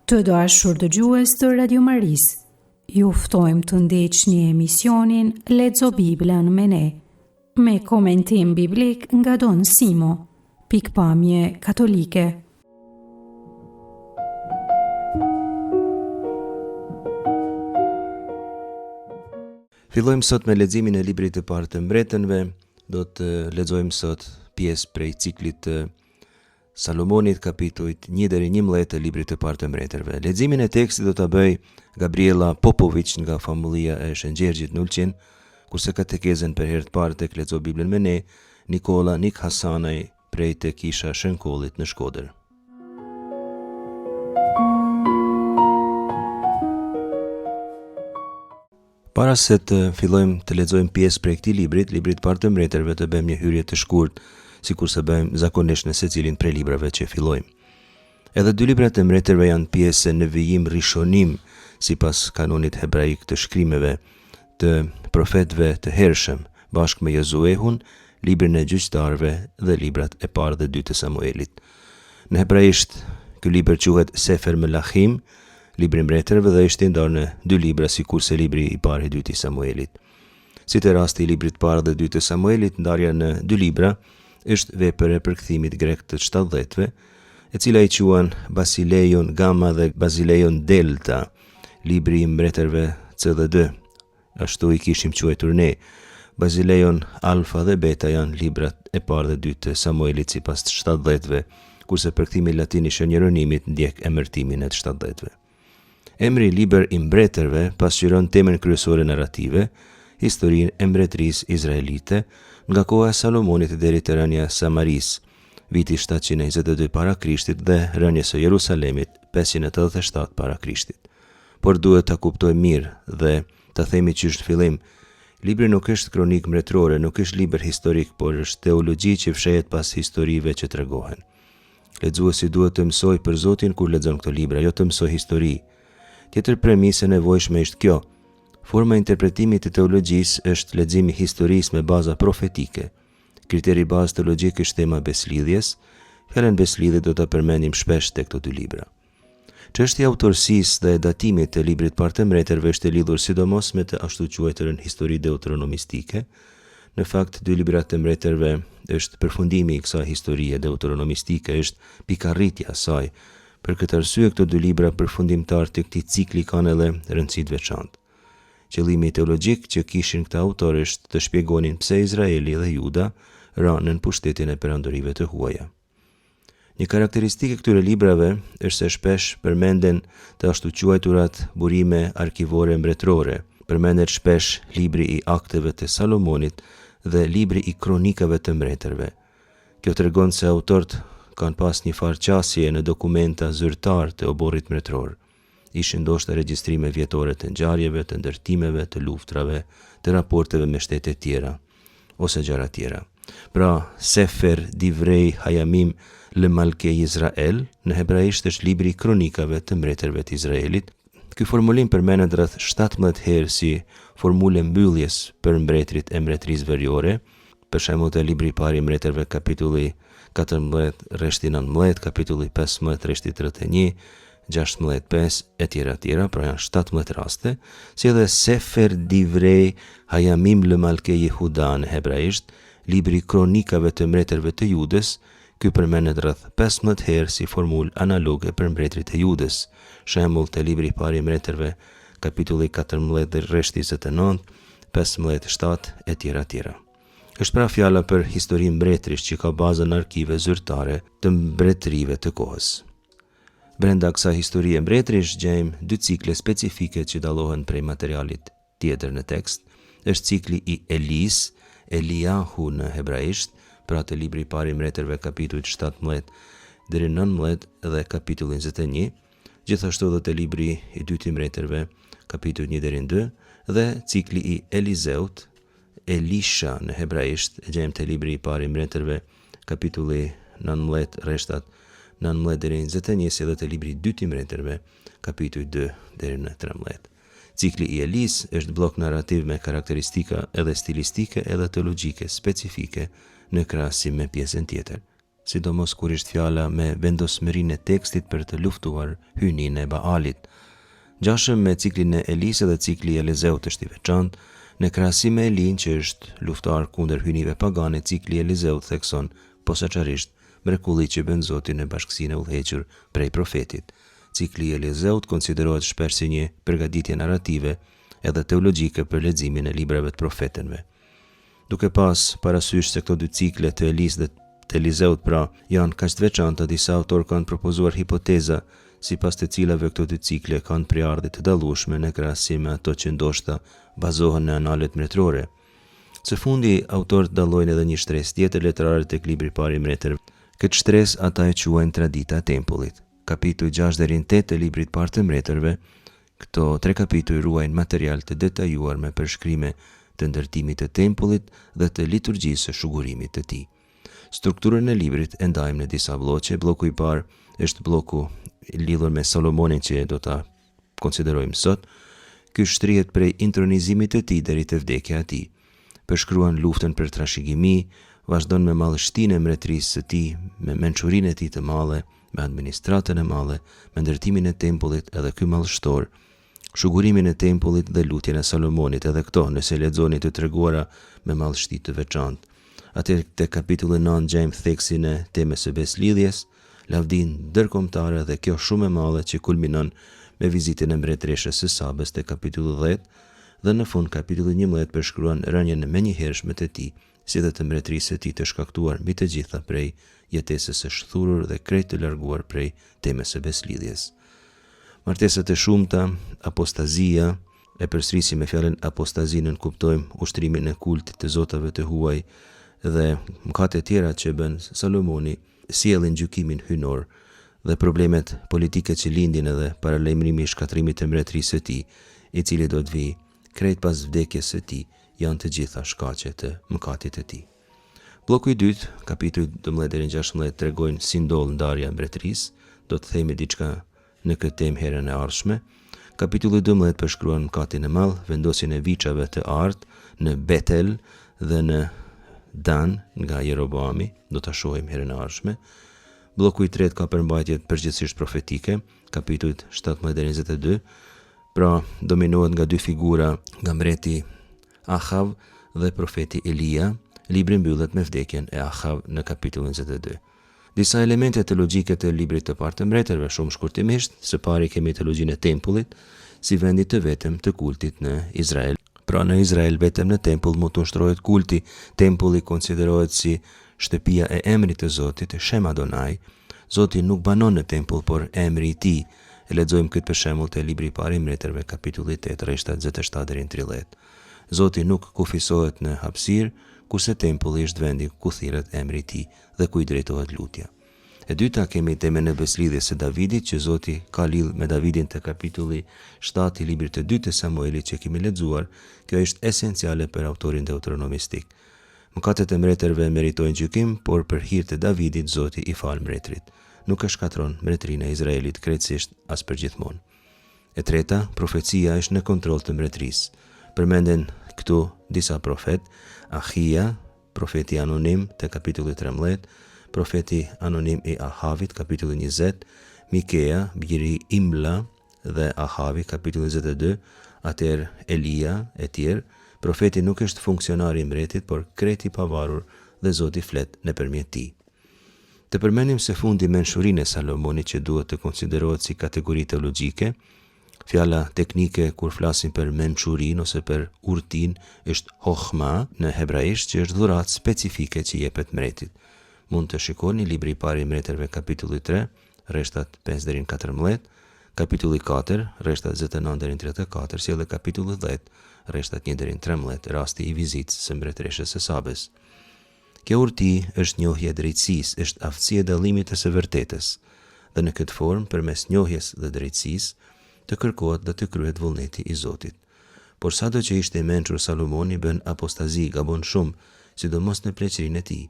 Të dashur dëgjues të Radio Maris, ju ftojmë të ndiqni emisionin Lexo Biblën me ne, me komentim biblik nga Don Simo, pikpamje katolike. Fillojmë sot me leximin e librit të parë të mbretënve. Do të lexojmë sot pjesë prej ciklit të Salomonit, kapitujt 1-11 të librit të parë të mbretërve. Leximin e tekstit do ta bëj Gabriela Popović nga famullia e Shëngjergjit në Ulqin, kurse katekezën për herë të parë tek Lexo Biblën me ne, Nikola Nik Hasanaj prej te Kisha Shënkollit në Shkodër. Para se të fillojmë të lexojmë pjesë prej këtij librit parë të mbretërve, të bëjmë një hyrje të shkurtë, sikur se bëjmë zakonisht në secilin prej librave që fillojmë. Edhe dy librat e mbretërve janë pjesë në vijim rishonim sipas kanonit hebraik të shkrimeve të profetëve të hershëm, bashkë me Josuehun, librin e gjyqtarëve dhe librat e parë dhe dytë të Samuelit. Në hebraisht, ky libër quhet Sefer Melachim, libri i mbretërve, dhe është ndarë në dy libra sikurse libri i parë i dytë i Samuelit. Si te rasti i librit parë dhe dytë të Samuelit, ndarja në dy libra është vepër e përkthimit grek të 70-ve, e cila i quhen Basileion Gamma dhe Basileion Delta, libri i mbretërve C dhe D. Ashtu i kishim quajtur ne. Basileion Alfa dhe Beta janë librat e parë dhe dytë të Samuelit sipas të 70-ve, kurse përkthimi latin i shënjeronimit ndjek emërtimin e të 70-ve. Emri libër i mbretërve pasqyron temën kryesore narrative, historinë e mbretërisë izraelite nga koha e Salomonit deri te rënia e Samaris, viti 722 para Krishtit dhe rënjes së Jerusalemit 587 para Krishtit. Por duhet ta kuptojmë mirë dhe ta themi qysh në fillim, libri nuk është kronik mbretërore, nuk është libër historik, por është teologji që fshehet pas historive që tregohen. Lexuesi duhet të mësoj për Zotin kur lexon këto libra, jo të mësoj histori. Tjetër premisë e nevojshme është kjo. Forma e interpretimit të teologjisë është leximi historisë me baza profetike. Kriteri bazë teologjik është tema beslidhjes. Fjalën beslidhje do ta përmendim shpesh tek këto dy libra. Çështja e autorësisë dhe datimit të librit parë të mbretërve është e lidhur sidomos me të ashtu quajturën histori deuteronomistike. Në fakt, dy librat të mbretërve është përfundimi i kësaj historie deuteronomistike, është pikarritja e saj. Për këtë arsye, këto dy libra përfundimtar të këtij cikli kanë edhe rëndësi të veçantë. Qëllimi teologjik që kishin këta autorë është të shpjegonin pse Izraeli dhe Juda ranë në pushtetin e perandorive të huaja. Një karakteristikë e këtyre librave është se shpesh përmenden të ashtu quajturat burime arkivore mbretërore. Përmendet shpesh libri i akteve të Salomonit dhe libri i kronikave të mbretërve. Kjo tregon se autorët kanë pas një farë qasje në dokumenta zyrtar të oborrit mbretëror. Ishin ndoshta regjistrime vjetore të ngjarjeve, të ndërtimeve, të luftrave, të raporteve me shtete tjera ose gjëra tjera. Pra, Sefer Divrei Hayamim le Malkei Izrael, në hebraisht është libri i kronikave të mbretërve të Izraelit. Ky formulim përmendet rreth 17 herë si formule mbylljes për mbretërit e mbretërisë veriore. Për shembull, te libri i parë i mbretërve kapitulli 14 rreshti 19, kapitulli 15 rreshti 31, 16:5 e tjera, pra janë 17 raste, si edhe Sefer Divrei Hayamim le Malkei Yehuda në hebraisht, libri i kronikave të mbretërve të Judës. Ky përmendet rreth 15 herë si formulë analoge për mbretërit e Judës. Shembull te libri i parë i mbretërve, kapitulli 14 rreshti 29, 15:7 e tjera. Është pra fjala për histori mbretërish që ka bazën në arkive zyrtare të mbretërive të kohës. Brenda kësaj historie mbretërish gjejmë dy cikle specifike që dallohen prej materialit tjetër në tekst. Është cikli i Elis, Eliahu në hebraisht, pra të libri i parë i mbretërve kapitullit 17 deri në 19 dhe kapitulli 21, gjithashtu edhe te libri i dytë i mbretërve, kapitulli 1 deri në 2, dhe cikli i Elizeut, Elisha në hebraisht, e gjejmë te libri i parë i mbretërve, kapitulli 19 rreshtat 19 deri në 21, si edhe te libri i dytë i mbretërve, kapitulli 2 deri në 13. Cikli i Elis është blok narrativ me karakteristika edhe stilistike edhe teologjike specifike në krahasim me pjesën tjetër. sidomos kur ishte fjala me vendosmërinë e tekstit për të luftuar hyjnin e Baalit. Ngjashëm me ciklin e Elisë dhe cikli i Elizeut është i veçantë. Në krahasim me Elin, që është luftar kundër hyjnive pagane, cikli i Elizeut thekson posaçërisht mrekulli që bën Zoti në bashkësinë e udhëhequr prej profetit. Cikli i Elizeut konsiderohet shpesh si një përgatitje narrative edhe teologjike për leximin e librave të profetëve. Duke pas parasysh se këto dy cikle të Elisë dhe të Elizeut pra janë kaq të veçanta, disa autorë kanë propozuar hipoteza sipas të cilave këto dy cikle kanë prejardhje të dallueshme në krahasim me ato që ndoshta bazohen në analet mretrore. Së fundi, autorët dallojnë edhe një shtresë tjetër letrare tek libri i parë i mbretërve. Këtë shtresë ata e quajnë tradita e tempullit. Kapitulli 6 deri në 8 të librit të parë të mbretërve, këto 3 kapituj ruajnë material të detajuar me përshkrime të ndërtimit të tempullit dhe të liturgjisë së shugurimit të tij. Strukturën e librit e ndajmë në disa bloqe. Bloku i parë është bloku i lidhur me Salomonin që do ta konsiderojmë sot. Ky shtrihet prej intronizimit të tij deri te vdekja e tij. Përshkruan luftën për trashëgimi, vazhdon me madhështinë e mbretërisë së tij, me mençurinë e tij të madhe, me administratën e madhe, me ndërtimin e tempullit edhe ky madhështor, shugurimin e tempullit dhe lutjen e Salomonit, edhe këto nëse lexoni të treguara me madhështi të veçantë. Atëherë te kapitulli 9 gjejmë theksin e temës së beslidhjes, lavdinë ndërkombëtare dhe kjo shumë e madhe që kulminon me vizitën e mbretëreshës së Sabës te kapitulli 10 dhe në fund kapitulli 11 përshkruan rënien e menjëhershme të tij, si dhe të mbretërisë së tij të shkaktuar mbi të gjitha prej jetesës së shthurur dhe krejt të larguar prej temës së beslidhjes. Martesat e shumta, apostazia, e përsërisim me fjalën apostazinë kuptojmë ushtrimin e kultit të zotave të huaj dhe mëkate tjera që bën Salomoni, sjellin gjykimin hyjnor dhe problemet politike që lindin edhe paralajmërimi i shkatrimit të mbretërisë së tij, i cili do të vijë krejt pas vdekjes së tij, janë të gjitha shkaqe të mëkatit të tij. Bloku i dytë, kapitulli 12 deri në 16 tregojnë si ndodh ndarja e mbretërisë, do të themi diçka në këtë temë herën e ardhshme. Kapitulli 12 përshkruan mëkatin e madh, vendosjen e viçave të artë në Betel dhe në Dan nga Jeroboami, do ta shohim herën e ardhshme. Bloku i tretë ka përmbajtjet përgjithsisht profetike, kapitujt 17 deri në 22, pra dominohet nga dy figura, nga mbreti Ahav dhe profeti Elia. Libri mbyllet me vdekjen e Ahav në kapitullin 22. Disa elemente teologjike të librit të parë të mbretërve, shumë shkurtimisht. Së pari kemi teologjinë e tempullit, si vendit të vetëm të kultit në Izrael. Pra në Izrael vetëm në tempull mund të ushtrohet kulti. Tempulli konsiderohet si shtëpia e emrit të Zotit, Shem Adonai. Zoti nuk banon në tempull, por emri i tij. E lexojmë këtë për shembull te libri i parë i mbretërve, kapitulli 8, rreshtat 27 deri në 30. Zoti nuk kufisohet në hapësirë, kurse tempulli është vendi ku thirret emri i tij dhe ku i drejtohet lutja. E dyta kemi temën e beslidhjes së Davidit, që Zoti ka lidh me Davidin te kapitulli 7 i librit të 2 të Samuelit që kemi lexuar. Kjo është esenciale për autorin deuteronomistik. Mëkatet e mbretërve meritojnë gjykim, por për hir të Davidit Zoti i fal mbretërit. Nuk e shkatron mbretërinë e Izraelit krejtësisht as përgjithmonë. E treta, profecia është në kontroll të mbretërisë. Përmenden këtu disa profet: Ahia, profeti anonim te kapitulli 13, profeti anonim i Ahavit, kapitulli 20, Mikea, biri Imla dhe Ahavi, kapitulli 22, atëherë Elia e tjerë. Profeti nuk është funksionari i mbretit, por krejt i pavarur dhe Zoti flet nëpërmjet tij. Të përmendim së fundi mençurinë e Salomonit që duhet të konsiderohet si kategori teologjike. Fjala teknike kur flasim për mençurinë ose për urtin është hochma në hebraisht, që është dhuratë specifike që jepet mbretit. Mund të shikoni libri i parë i mbretërve kapitulli 3, rreshtat 5 deri në 14, kapitulli 4, rreshtat 29 deri në 34, si edhe kapitulli 10, rreshtat 1 deri në 13, rasti i vizitës së mbretëreshës së Sabës. Kjo urti është njohje e drejtësisë, është aftësia e dallimit të së vërtetës, dhe në këtë formë, përmes njohjes dhe drejtësisë, të kërkohet dhe të kryhet vullneti i Zotit. Por sado që ishte i mençur Salomoni bën apostazi, gabon shumë, sidomos në pleqërinë e tij.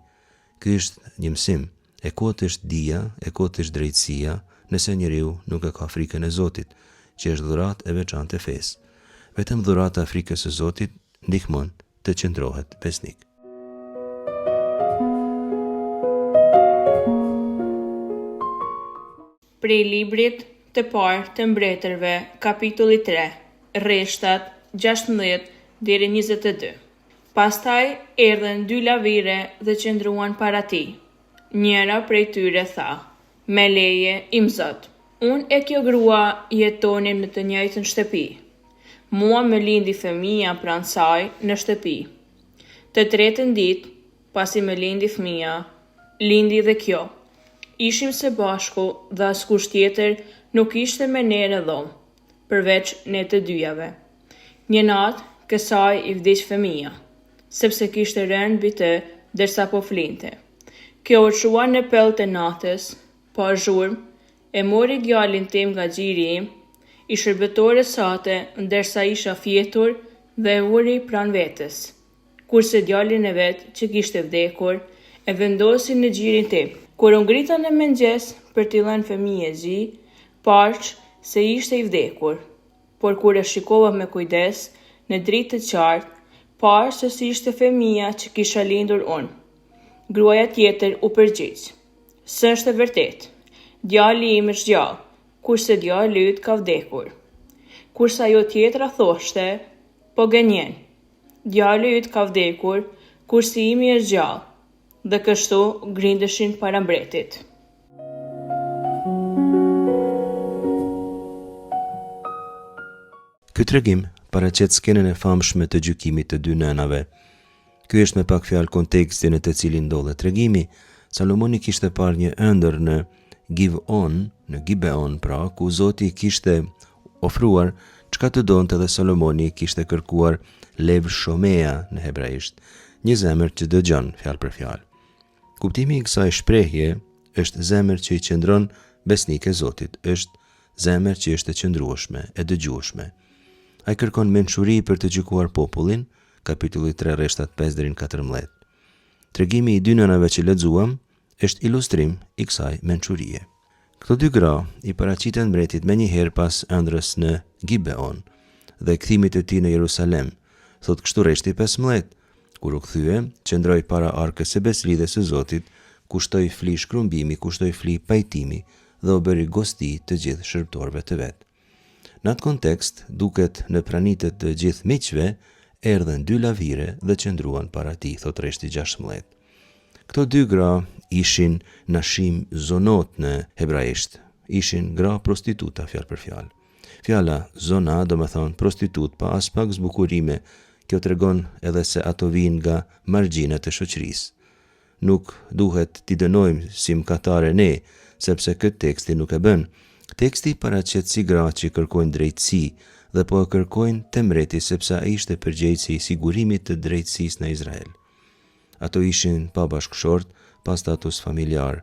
Ky është një mësim, e kot është dija, e kot është drejtësia, nëse njeriu nuk e ka frikën e Zotit, që është dhuratë e veçantë e fesë. Vetëm dhurata e frikës së Zotit ndihmon të qëndrohet besnik. Prej librit të parë të mbretërve, kapitulli 3, rreshtat 16 deri 22. Pastaj erdhen 2 lavire dhe qëndruan para tij. Njëra prej tyre tha: "Me leje, im zot, unë e kjo grua jetonim në të njëjtën shtëpi. Mua më lindi fëmia pranë saj në shtëpi. Të tretën ditë, pasi më lindi fëmia, lindi dhe kjo. Ishim së bashku dhe askush tjetër nuk ishte me ne në dhomë, përveç ne të dyjave. Një natë, kësaj i vdiq fëmia, sepse kishte rënë mbi të derisa po flinte. Kjo u çua në pellë të natës, pa zhurmë, e mori djalin tim nga xhiri im, i shërbëtores sate ndërsa isha fjetur dhe e uri pranë vetes. Kurse djalin e vet që kishte vdekur, e vendosi në xhirin tim. Kur u ngrita në mëngjes për t'i dhënë fëmijës zi, parq se ishte i vdekur. Por kur e shikova me kujdes, në dritë të qartë, parë se si ishte fëmia që kisha lindur unë. Gruaja tjetër u përgjigj: "S'është e vërtetë. Djali im është gjallë, kurse djali yt ka vdekur." Kurse ajo tjetra thoshte: "Po gënjen. Djali yt ka vdekur, kurse imi është gjallë." Dhe kështu grindeshin para mbretit. Ky tregim paraqet skenën e famshme të gjykimit të 2 nënave. Ky është me pak fjalë konteksti në të cilin ndodhet tregimi. Salomoni kishte parë një ëndër në Gibeon, pra, ku Zoti kishte ofruar çka të donte dhe Salomoni kishte kërkuar lev shomea në hebraisht, një zemër që dëgjon fjalë për fjalë. Kuptimi i kësaj shprehje është zemër që i qëndron besnik e Zotit, është zemër që është e qëndrueshme, e dëgjueshme. Ai kërkon mençuri për të gjykuar popullin, kapitulli 3 rreshtat 5 deri në 14. Tregimi i 2 nënave që lexuam është ilustrim i kësaj mençurie. Këto 2 gra i paraqiten mbretit menjëherë pas ëndrës në Gibeon dhe kthimit të tij në Jerusalem. Thot kështu rreshti 15: Kur u kthye, qëndroi para arkës së beslidhjes së Zotit, kushtoi fli shkrumbimi, kushtoi fli pajtimi dhe u bëri gosti të gjithë shërbëtorëve të vet. Në atë kontekst, duket në pranitet të gjithë miqve, erdhen 2 lavire dhe qëndruan para tij, thot rreshti 16. Këto 2 gra ishin nashim zonot në hebraisht, ishin gra prostituta fjalë për fjalë. Fjala zona do me thonë prostitut pa as pak zbukurime. Kjo tregon edhe se ato vijnë nga margjinat e shoqërisë. Nuk duhet t'i dënojmë si mëkatare ne, sepse këtë teksti nuk e bën. Teksti paraqet si gra që kërkojnë drejtësi dhe po e kërkojnë te mbreti sepse ai ishte përgjegjësi i sigurimit të drejtësisë në Izrael. Ato ishin pa bashkëshort, pa status familjar.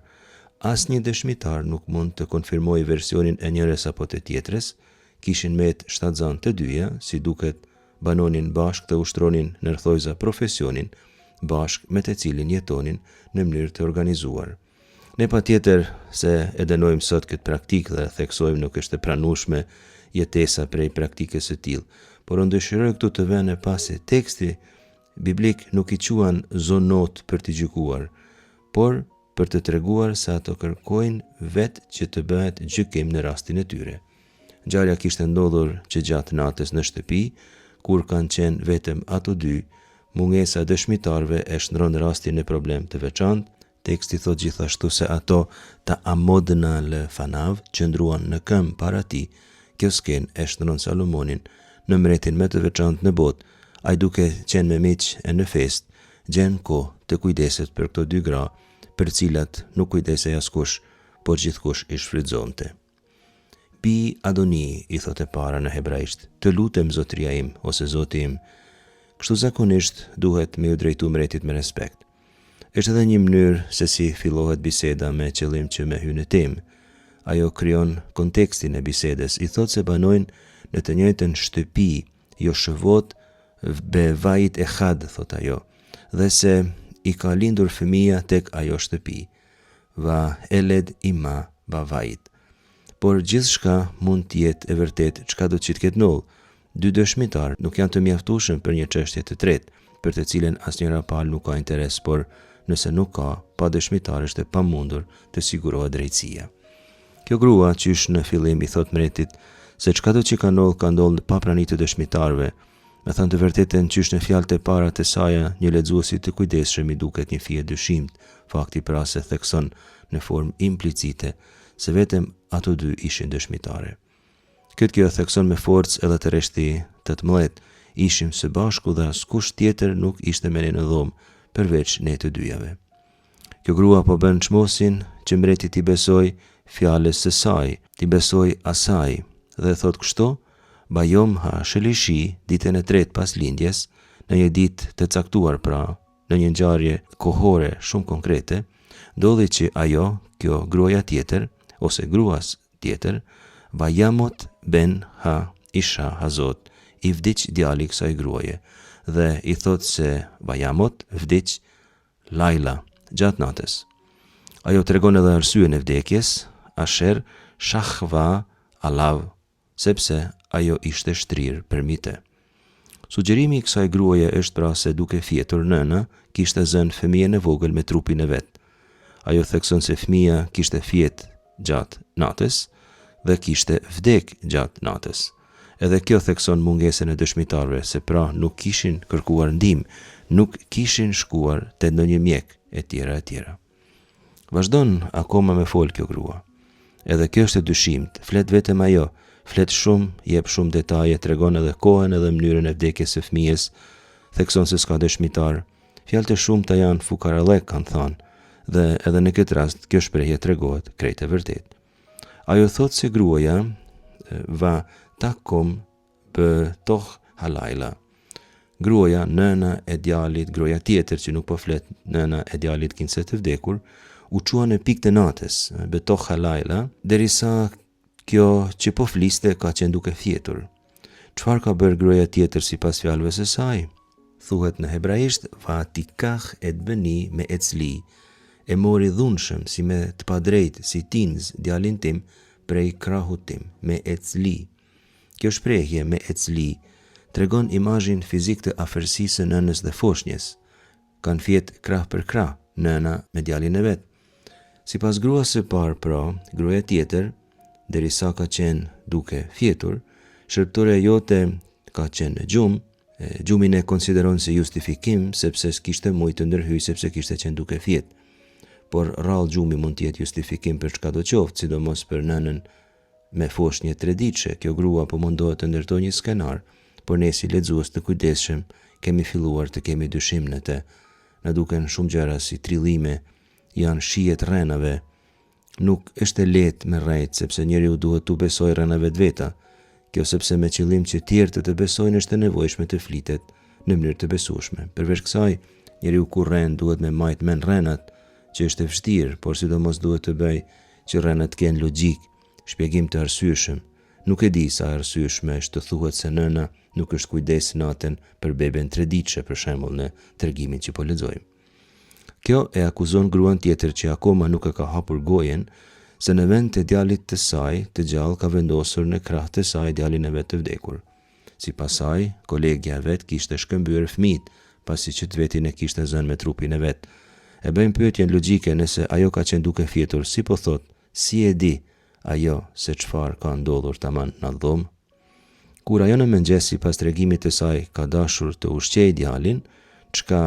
Asnjë dëshmitar nuk mund të konfirmojë versionin e njërës apo të tjetrës. Kishin met shtatzan të dyja, si duket banonin bashk të ushtronin në rthojza profesionin, bashk me të cilin jetonin në mënyrë të organizuar. Ne patjetër se e dënojmë sot këtë praktikë dhe theksojmë nuk është e pranueshme jetesa prej praktikës së tillë, por unë dëshiroj këtu të vënë pasi teksti biblik nuk i quan zonot për të gjykuar, por për të treguar se ato kërkojnë vetë që të bëhet gjykim në rastin e tyre. Ngjarja kishte ndodhur që gjatë natës në shtëpi, kur kanë qenë vetëm ato 2, mungesa dëshmitarve e shndron rastin në problem të veçantë. Teksti thot gjithashtu se ato ta amodna lë fanav qëndruan në këmbë para tij. Kjo skenë e shndron Salomonin në mbretin më të veçantë në botë. Ai duke qenë me miq e në fest, gjen kohë të kujdeset për këto 2 gra, për cilat nuk kujdesej askush, por gjithkush i shfrytëzonte. Pi Adoni, i thot e para në hebraisht, të lutem zotria im ose zoti im. Kështu zakonisht duhet me u drejtu mbretit me respekt. Është edhe një mënyrë se si fillohet biseda me qëllim që me hyrë në temë. Ajo krijon kontekstin e bisedës, i thot se banojnë në të njëjtën shtëpi, jo shëvot be vajit e khad, thot ajo, dhe se i ka lindur fëmia tek ajo shtëpi. Va eled ima va vajit. Por gjithçka mund të jetë e vërtet çka do të ketë ndodhur. 2 dëshmitar nuk janë të mjaftueshëm për një çështje të tretë, për të cilën asnjëra palë nuk ka interes, por nëse nuk ka, pa dëshmitar është e pamundur të sigurohet drejtësia. Kjo grua qysh në fillim I thot mretit se çka do që ka ndodhur pa pranitë të dëshmitarëve. Me thënë të vërtetën, qysh në fjalët e para të saja, një lexuesi të kujdesshëm I duket një fije dyshimt, fakti pra se thekson në formë implicite se vetëm ato dy ishin dëshmitare. Kjo thekson me forcë edhe të reshti 18, ishim së bashku dhe askush tjetër nuk ishte me ne në dhomë, përveç ne të dyjave. Kjo grua po bën çmosin që mbreti t'i besoj fjalës së saj, t'i besoj asaj, dhe thot kështu: Bajom ha shëlishi ditën e tretë pas lindjes, në një ditë të caktuar pra, në një ngjarje kohore shumë konkrete, ndodhi që ajo, kjo gruaja tjetër, ose gruas tjetër, Bajamot ben ha isha hazot, I vdiq djali kësaj gruaje, dhe I thot se Bajamot vdiq Laila, gjatë natës. Ajo tregon edhe arsyen e vdekjes, Asher shahva alav, sepse ajo ishte shtrirë për mite. Sugjerimi I kësaj gruaje është pra se duke fjetur nëna, kishte zënë fëmijën e vogël me trupin e vet. Ajo thekson se fëmia kishte fjet gjatë natës dhe kishte vdek gjatë natës. Edhe kjo thekson mungesën e dëshmitarëve, se pra nuk kishin kërkuar ndihmë, nuk kishin shkuar te ndonjë mjek e tjera. Vazhdon akoma me fol kjo grua. Edhe kjo është e dyshimt, flet vetëm ajo, flet shumë, jep shumë detaje, tregon edhe kohën edhe mënyrën e vdekjes së fëmijës, thekson se s'ka dëshmitar. Fjalët e shumta janë fukarallëk, kanë thënë, dhe edhe në këtë rast kjo shprehje tregohet krejt e vërtet. Ajo thot se gruaja va takom bë toh halaila. Gruaja, nëna e djalit, gruaja tjetër që nuk po flet, nëna e djalit kinse të vdekur, u qua në pikë të natës, bë toh halaila, derisa kjo që po fliste ka qenë duke fjetur. Çfarë ka bërë gruaja tjetër sipas fjalëve së saj? Thuhet në hebraisht va tikah et bëni me ecli, e mori dhunshëm si me të padrejt si tinz djalin tim prej krahut tim, me ecli. Kjo shprehje me ecli tregon imazhin fizik të afërsisë së nënës dhe foshnjës. Kanë fjet krah për krah, nëna me djalin e vet. Sipas gruas së parë, pra, gruaja tjetër, derisa ka qenë duke fjetur, shërptoria jote ka qenë në gjumë, gjumin e konsideron si justifikim sepse s'kishte mujtë të ndërhyjë sepse kishte qenë duke fjet. Por rrallë gjumi mund të jetë justifikim për çka do qoftë, sidomos për nënën me foshnjë 3 ditëshe. Kjo grua po mundohet të ndërtojë një skenar, por ne si lexues të kujdesshëm kemi filluar të kemi dyshim në të. Na duken shumë gjëra si trillime, janë shijet rrenave. Nuk është e lehtë me rrejt, sepse njeriu duhet të besojë rrenave të veta. Kjo sepse me qëllim që tjerë të besojnë është e nevojshme të flitet në mënyrë të besueshme. Përveç kësaj, njeriu kur rren duhet me majt mend rrenat, që është e vështirë, por sidomos duhet të bëj që rrenat kenë logjik, shpjegim të arsyeshëm. Nuk e di sa arsyeshme është të thuhet se nëna nuk është kujdes natën për beben 3 ditëshe, për shembull në tregimin që po lexojmë. Kjo e akuzon gruan tjetër që akoma nuk e ka hapur gojen, se në vend të djalit të saj, të gjallë ka vendosur në krah të saj djalin e vet të vdekur. Sipas saj, kolegja e vet kishte shkëmbyer fëmijët, pasi që të vetin e kishte zënë me trupin e vet. E bëjmë pyetjen logjike nëse ajo ka qenë duke fjetur, si po thot, si e di ajo se çfarë ka ndodhur tamam në dhomë? Kur ajo në mëngjes sipas tregimit të saj ka dashur të ushqejë djalin, çka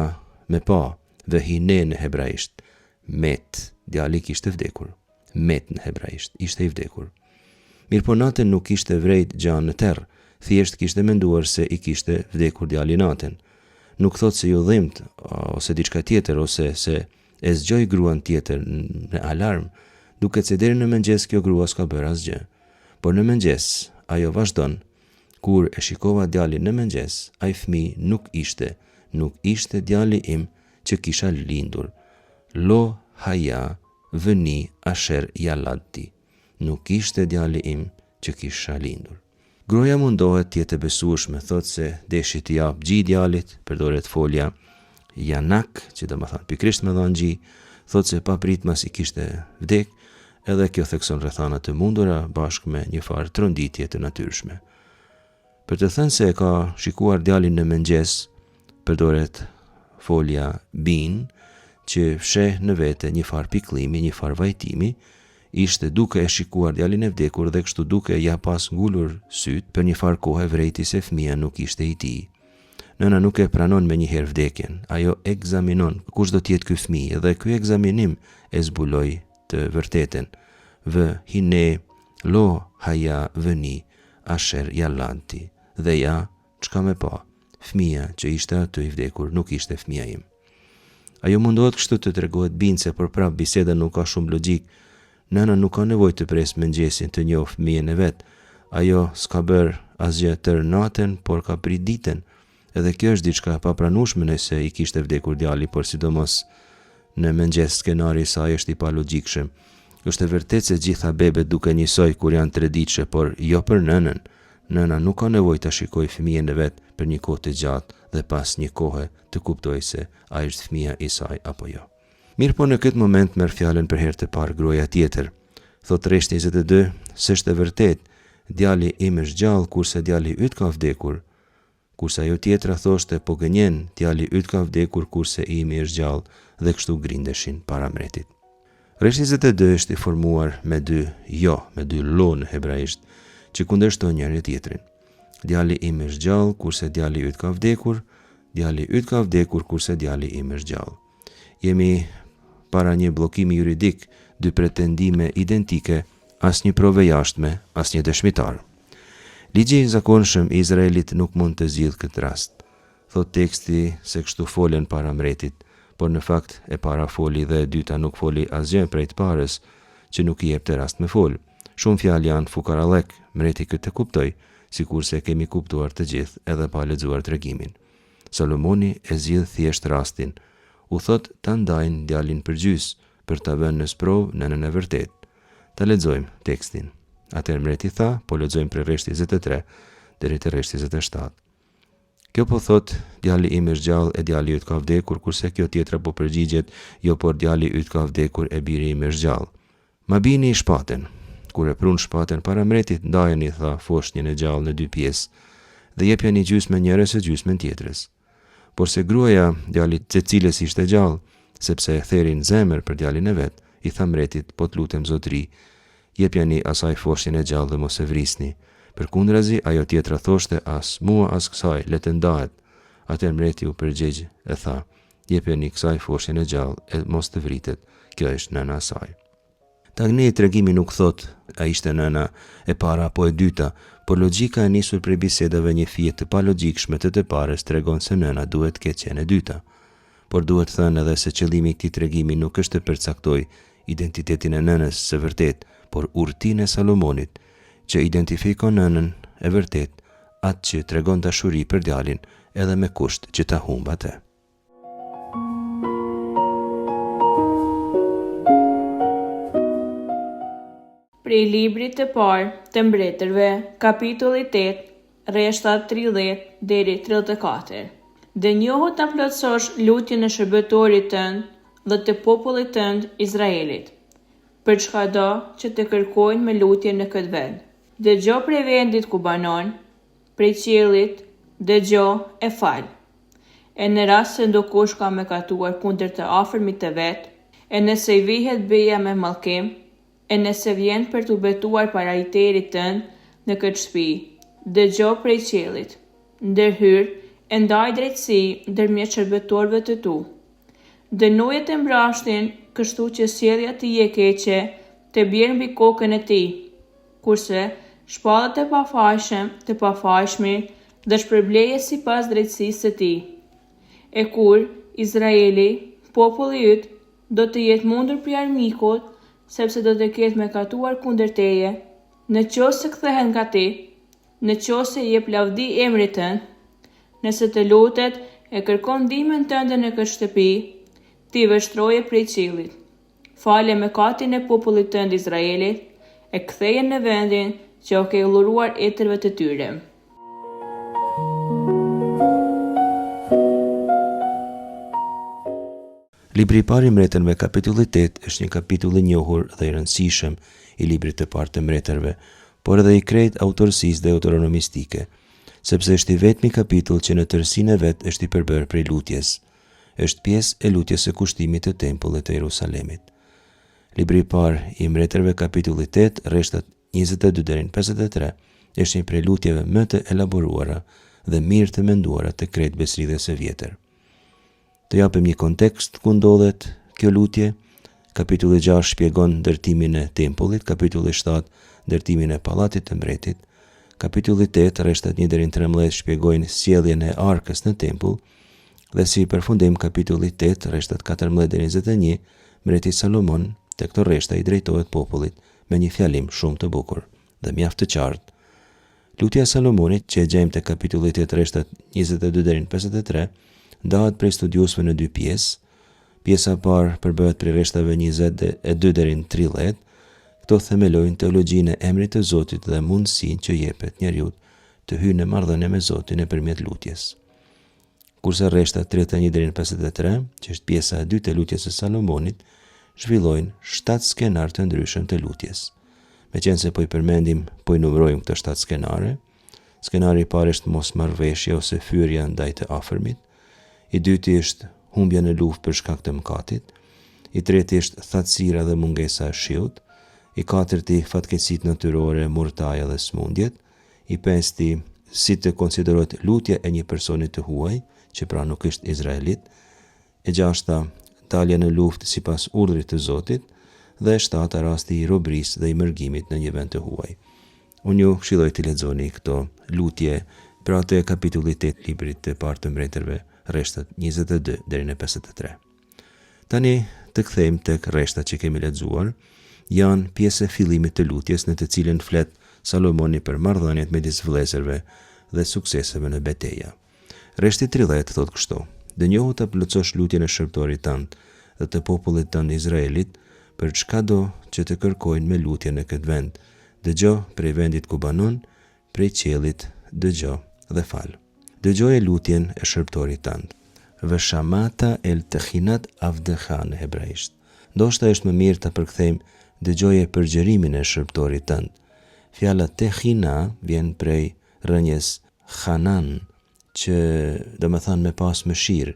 me pa dhe hine në hebraisht, met, djali kishte vdekur. Met në hebraisht, ishte i vdekur. Mirë po natën nuk kishte vrejt gjanë në terr, thjesht kishte menduar se i kishte vdekur djali natën. Nuk thot se ju dhimt, ose diçka tjetër, ose se e zgjoj gruan tjetër në alarm, duket se deri në mëngjes kjo grua s'ka bërë asgjë. Por në mëngjes, ajo vazhdon, kur e shikova djalin në mëngjes, ai fëmijë nuk ishte djali im që kisha lindur. Lo haja vëni asher jalati. Nuk ishte djali im që kisha lindur. Gruaja mundohet të jetë e besueshme, thot se deshi të jap gji djalit, përdoret folja janak, që do të thonë pikërisht me dhënë gji, thot se pa prit mas I kishte vdek, edhe kjo thekson rrethana të mundura bashkë me një farë tronditje të natyrshme. Për të thënë se e ka shikuar djalin në mëngjes, përdoret folja bin, që fsheh në vete një farë pikëllimi, një farë vajtimi, ishte duke e shikuar djalin e vdekur dhe kështu duke ja pas ngulur syt, për një farë kohë vrejti se fëmia nuk ishte i tij. Nëna nuk e pranon me njëherë vdekjen, ajo egzaminon kush do t'jetë ky fëmijë dhe ky egzaminim e zbuloi të vërtetën. Vë hine lo haja vëni asher jallanti, dhe ja, çka me pa, fëmia që ishte aty i vdekur nuk ishte fëmia im. Ajo mundohet kështu të tregohet bindse, por prap biseda nuk ka shumë logjik. Nëna nuk ka nevojë të presë mëngjesin të njohë fëmijën e vet. Ajo s'ka bërë asgjë tër natën, por ka prit ditën. Edhe kjo është diçka e papranueshme nëse i kishte vdekur djali, por sidomos në mëngjes skenari i saj është i palogjikshëm. Është e vërtetë se gjitha bebet duke njësoj kur janë 3 ditëshe, por jo për nënën. Nëna nuk ka nevojë ta shikojë fëmijën e vet për një kohë të gjatë dhe pas një kohe të kuptojë se ai është fëmia i saj apo jo. Mirë po në këtë moment merr fjalën për herë të parë gruaja tjetër. Thot rreshti 22, s'është e vërtetë, djali im është gjallë kurse djali yt ka vdekur. Kurse ajo tjetra thoshte po gënjen, djali yt ka vdekur kurse imi është gjallë, dhe kështu grindeshin para mretit. Rreshti 22 është i formuar me 2 jo, me 2 lo në hebraisht, që kundërshton njëri tjetrin. Djali im është gjallë kurse djali yt ka vdekur, djali yt ka vdekur kurse djali im është gjallë. Jemi para një bllokimi juridik, 2 pretendime identike, asnjë provë jashtme, asnjë dëshmitar. Ligji i zakonshëm i Izraelit nuk mund të zgjidhë këtë rast. Thot teksti se kështu folen para mretit, por në fakt e para foli dhe e dyta nuk foli asgjë prej të parës, që nuk i jepte rast me fol. Shumë fjalë janë fukarallek, mreti këtë kuptoi, sikurse kemi kuptuar të gjithë edhe pa lexuar tregimin. Salomoni e zgjidh thjesht rastin. U thot ta ndajnë djalin përgjys për ta vënë në sprovë nënën e vërtet. Ta lexojmë tekstin. Atëherë mreti tha, po lexojmë prej rreshti 23 deri te rreshti 27. Kjo po thot, djali im është gjallë e djali yt ka vdekur, kurse kjo tjetra po përgjigjet, jo por djali yt ka vdekur e biri im është gjallë. Ma bini i shpaten. Kur e prun shpaten para mretit, ndajeni, tha, foshnjën e gjallë në 2 pjesë, dhe jepjani gjysmën njërës e gjysmën tjetrës. Por se gruaja djalit të cilës ishte gjallë, sepse e therin zemër për djalin e vet, i tha mretit, po t'lutem zotri, jepjani asaj foshnjën e gjallë dhe mos e vrisni. Përkundrazi, ajo tjetra thoshte as mua as kësaj, le të ndahet. Atëherë mreti u përgjigj e tha, jepjani kësaj foshnjën e gjallë e mos të vritet, kjo është nëna e saj. Tani tregimi nuk thot a ishte nëna e para apo e dyta, por logjika e nisur prej bisedave një fije të palogjikshme të parës tregon se nëna duhet të ketë qenë e dyta. Por duhet thënë edhe se qëllimi i këtij tregimi nuk është të përcaktoj identitetin e nënës së vërtet, por urtinë e Salomonit, që identifikon nënën e vërtet, atë që tregon dashuri për djalin edhe me kusht që ta humb atë. Prej librit të parë të mbretërve, kapitulli 8, rreshtat 30 deri 34. Dhe njohu ta plotësosh lutjen e shërbëtorit tënd dhe të popullit tënd Izraelit, për çkado që të kërkojnë me lutje në këtë vend. Dëgjo prej vendit ku banon, prej qiellit, dëgjo e fal. E në rast se ndokush ka mëkatuar kundër të afërmit të vet, e nëse i vihet beja me mallkim, e nëse vjen për t'u betuar para iterit tënd në këtë shtëpi, dëgjo prej qiellit, ndërhyr e ndaj drejtësi ndërmjet shërbëtorëve të tu. Dënoje të mbrashtin, kështu që sjellja tij e keqe të bjerë mbi kokën e tij, kurse shpallat e pafajshëm të pafajshmi dhe shpërbleje sipas drejtësisë së tij. E kur Izraeli, populli yt, do të jetë mundur prej armikut, sepse do të ketë mëkatuar kundër teje, në qoftë se kthehen nga ti, në qoftë se jep lavdi emrit tënd, nëse të lutet e kërkon ndihmën tënde në këtë shtëpi, ti vështroje prej qiellit. Fale mëkatin e popullit tënd Izraelit, e ktheje në vendin që o ke ulluruar etërve të tyre. Libri i parë i mbretërve kapitulli 8 është një kapitull i njohur dhe i rëndësishëm i librit të parë të mbretërve, por edhe i krejt autorësisë deuteronomistike, sepse është i vetmi kapitull që në tërësinë e vet është i përbërë prej lutjes. Është pjesë e lutjes së kushtimit të tempullit të Jerusalemit. Libri i parë i mbretërve kapitulli 8, rreshtat 22 deri në 53, është një prej lutjeve më të elaboruara dhe mirë të menduara të krejt besëridhjes së vjetër. Të japim një kontekst ku ndodhet kjo lutje. Kapitulli 6 shpjegon ndërtimin e tempullit, kapitulli 7 ndërtimin e pallatit të mbretit, kapitulli 8 rreshtat 1 deri në 13 shpjegojnë sjelljen e arkës në tempull, dhe si përfundim kapitulli 8 rreshtat 14 deri në 21, mbreti Salomon te këto rreshta i drejtohet popullit me një fjalim shumë të bukur dhe mjaft të qartë. Lutja e Salomonit, që e gjejmë te kapitulli 8 rreshtat 22 deri në 53, ndahet prej studiosëve në dy pjesë. Pjesa e parë përbëhet prej rreshtave 22 deri në 30. Këto themelojnë teologjinë e emrit të Zotit dhe mundësinë që jepet njeriu të hyjë në marrëdhënie me Zotin nëpërmjet lutjes. Kurse rreshtat 31 deri në 53, që është pjesa e dytë e lutjes së Salomonit, zhvillojnë 7 skenar të ndryshëm të lutjes. Meqense po i numërojmë këto 7 skenare. Skenari i parë është mosmarrveshja ose fyrja ndaj të afërmit. I dyti është humbja në luftë për shkak të mëkatit. I treti është thatësira dhe mungesa e shiut. I katërti fatkeqësitë natyrore, murtaja dhe smundjet. I pesti si të konsiderohet lutja e një personi të huaj, që pra nuk është izraelit. E gjashta, dalja në luftë sipas urdhrit të Zotit, dhe e shtata rasti i robrisë dhe i mërgimit në një vend të huaj. Unë ju këshilloj të lexoni këto lutje pra të kapitullit 8 librit të parë të mbretërve, rreshtat 22 deri në 53. Tani të kthejmë tek rreshtat që kemi lexuar, janë pjesë e fillimit të lutjes në të cilën flet Salomoni për marrëdhëniet midis vëllezërve dhe sukseseve në betejë. Rreshti 30 thotë kështu: "Dënjohu ta plotësosh lutjen e shërptorit tënd dhe të popullit tënd Izraelit për çkado që të kërkojnë me lutje në këtë vend. Dëgjoj prej vendit ku banon, prej qiellit dëgjoj dhe fal. Dëgjoje lutjen e shërptorit tënd." Veshamata el tekhinat avdeha në hebraisht. Ndoshta është më mirë ta përkthejmë dëgjoje përgjërimin e shërptorit tënd. Fjala tekhina vjen prej rënjes Hanan, që do të thonë me pas mëshirë.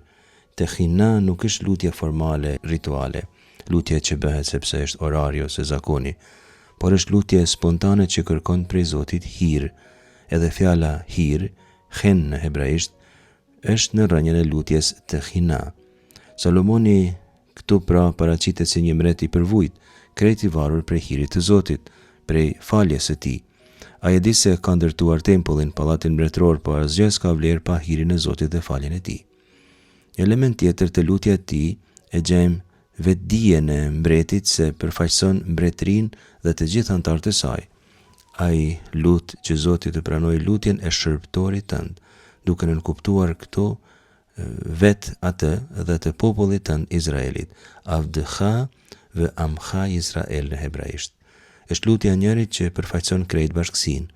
Tekhina nuk është lutje formale, rituale, lutje që bëhet sepse është orari ose zakoni, por është lutje spontane që kërkon prej Zotit hir. Edhe fjala hir, hen në hebraisht, është në rrënjën e lutjes tekhina. Salomoni këtu pra paraqitet si një mbret i përvujt, krejt i varur prej hirit të Zotit, prej faljes së tij. Ai e di se ka ndërtuar tempullin, pallatin mbretëror, por asgjë s'ka vlerë pa hirin e Zotit dhe faljen e tij. Element tjetër të lutja e tij e gjejmë vetdijen e mbretit se përfaqëson mbretërinë dhe të gjithë anëtarët e saj. Ai lut që Zoti të pranojë lutjen e shërptorit tënd, duke nënkuptuar këto vet atë dhe të popullit tënd Izraelit. Avdha ve amha Izrael në hebraisht. Është lutja e njërit që përfaqëson krejt bashkësinë.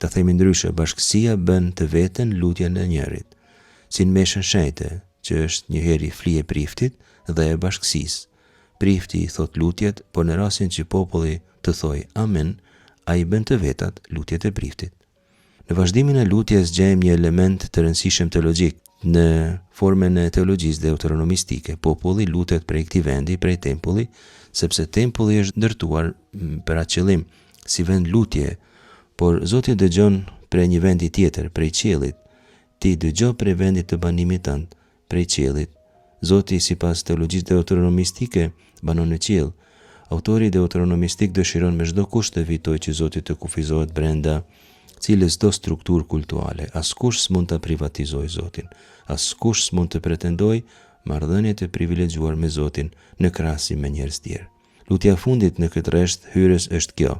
Ta themi ndryshe, bashkësia bën të veten lutjen e njërit. Si në meshën shenjte, që është njëherë fli e priftit dhe e bashkësisë. Prifti i thot lutjet, por në rastin që populli të thoj amen, ai bën të vetat lutjet e priftit. Në vazhdimin e lutjes gjejmë një element të rëndësishëm teologjik. Në formën e teologjisë deuteronomistike, populli lutet prej këtij vendi, prej tempulli, sepse tempulli është ndërtuar për atë qëllim, si vend lutje, por Zoti dëgjon prej një vendi tjetër, prej qiellit. Ti dëgjoj prej vendit të banimit tënd, prej qiellit. Zoti sipas teologjisë deuteronomistike banon në qiell. Autori deuteronomistik dëshiron me çdo kusht të evitojë që Zoti të kufizohet brenda cilës do strukturë kultuale. Askush s'mund të privatizoj Zotin. Askush s'mund të pretendoj marrëdhënie të privilegjuar me Zotin në krahasim me njerëz tjerë. Lutja e fundit në këtë rresht hyrës është kjo: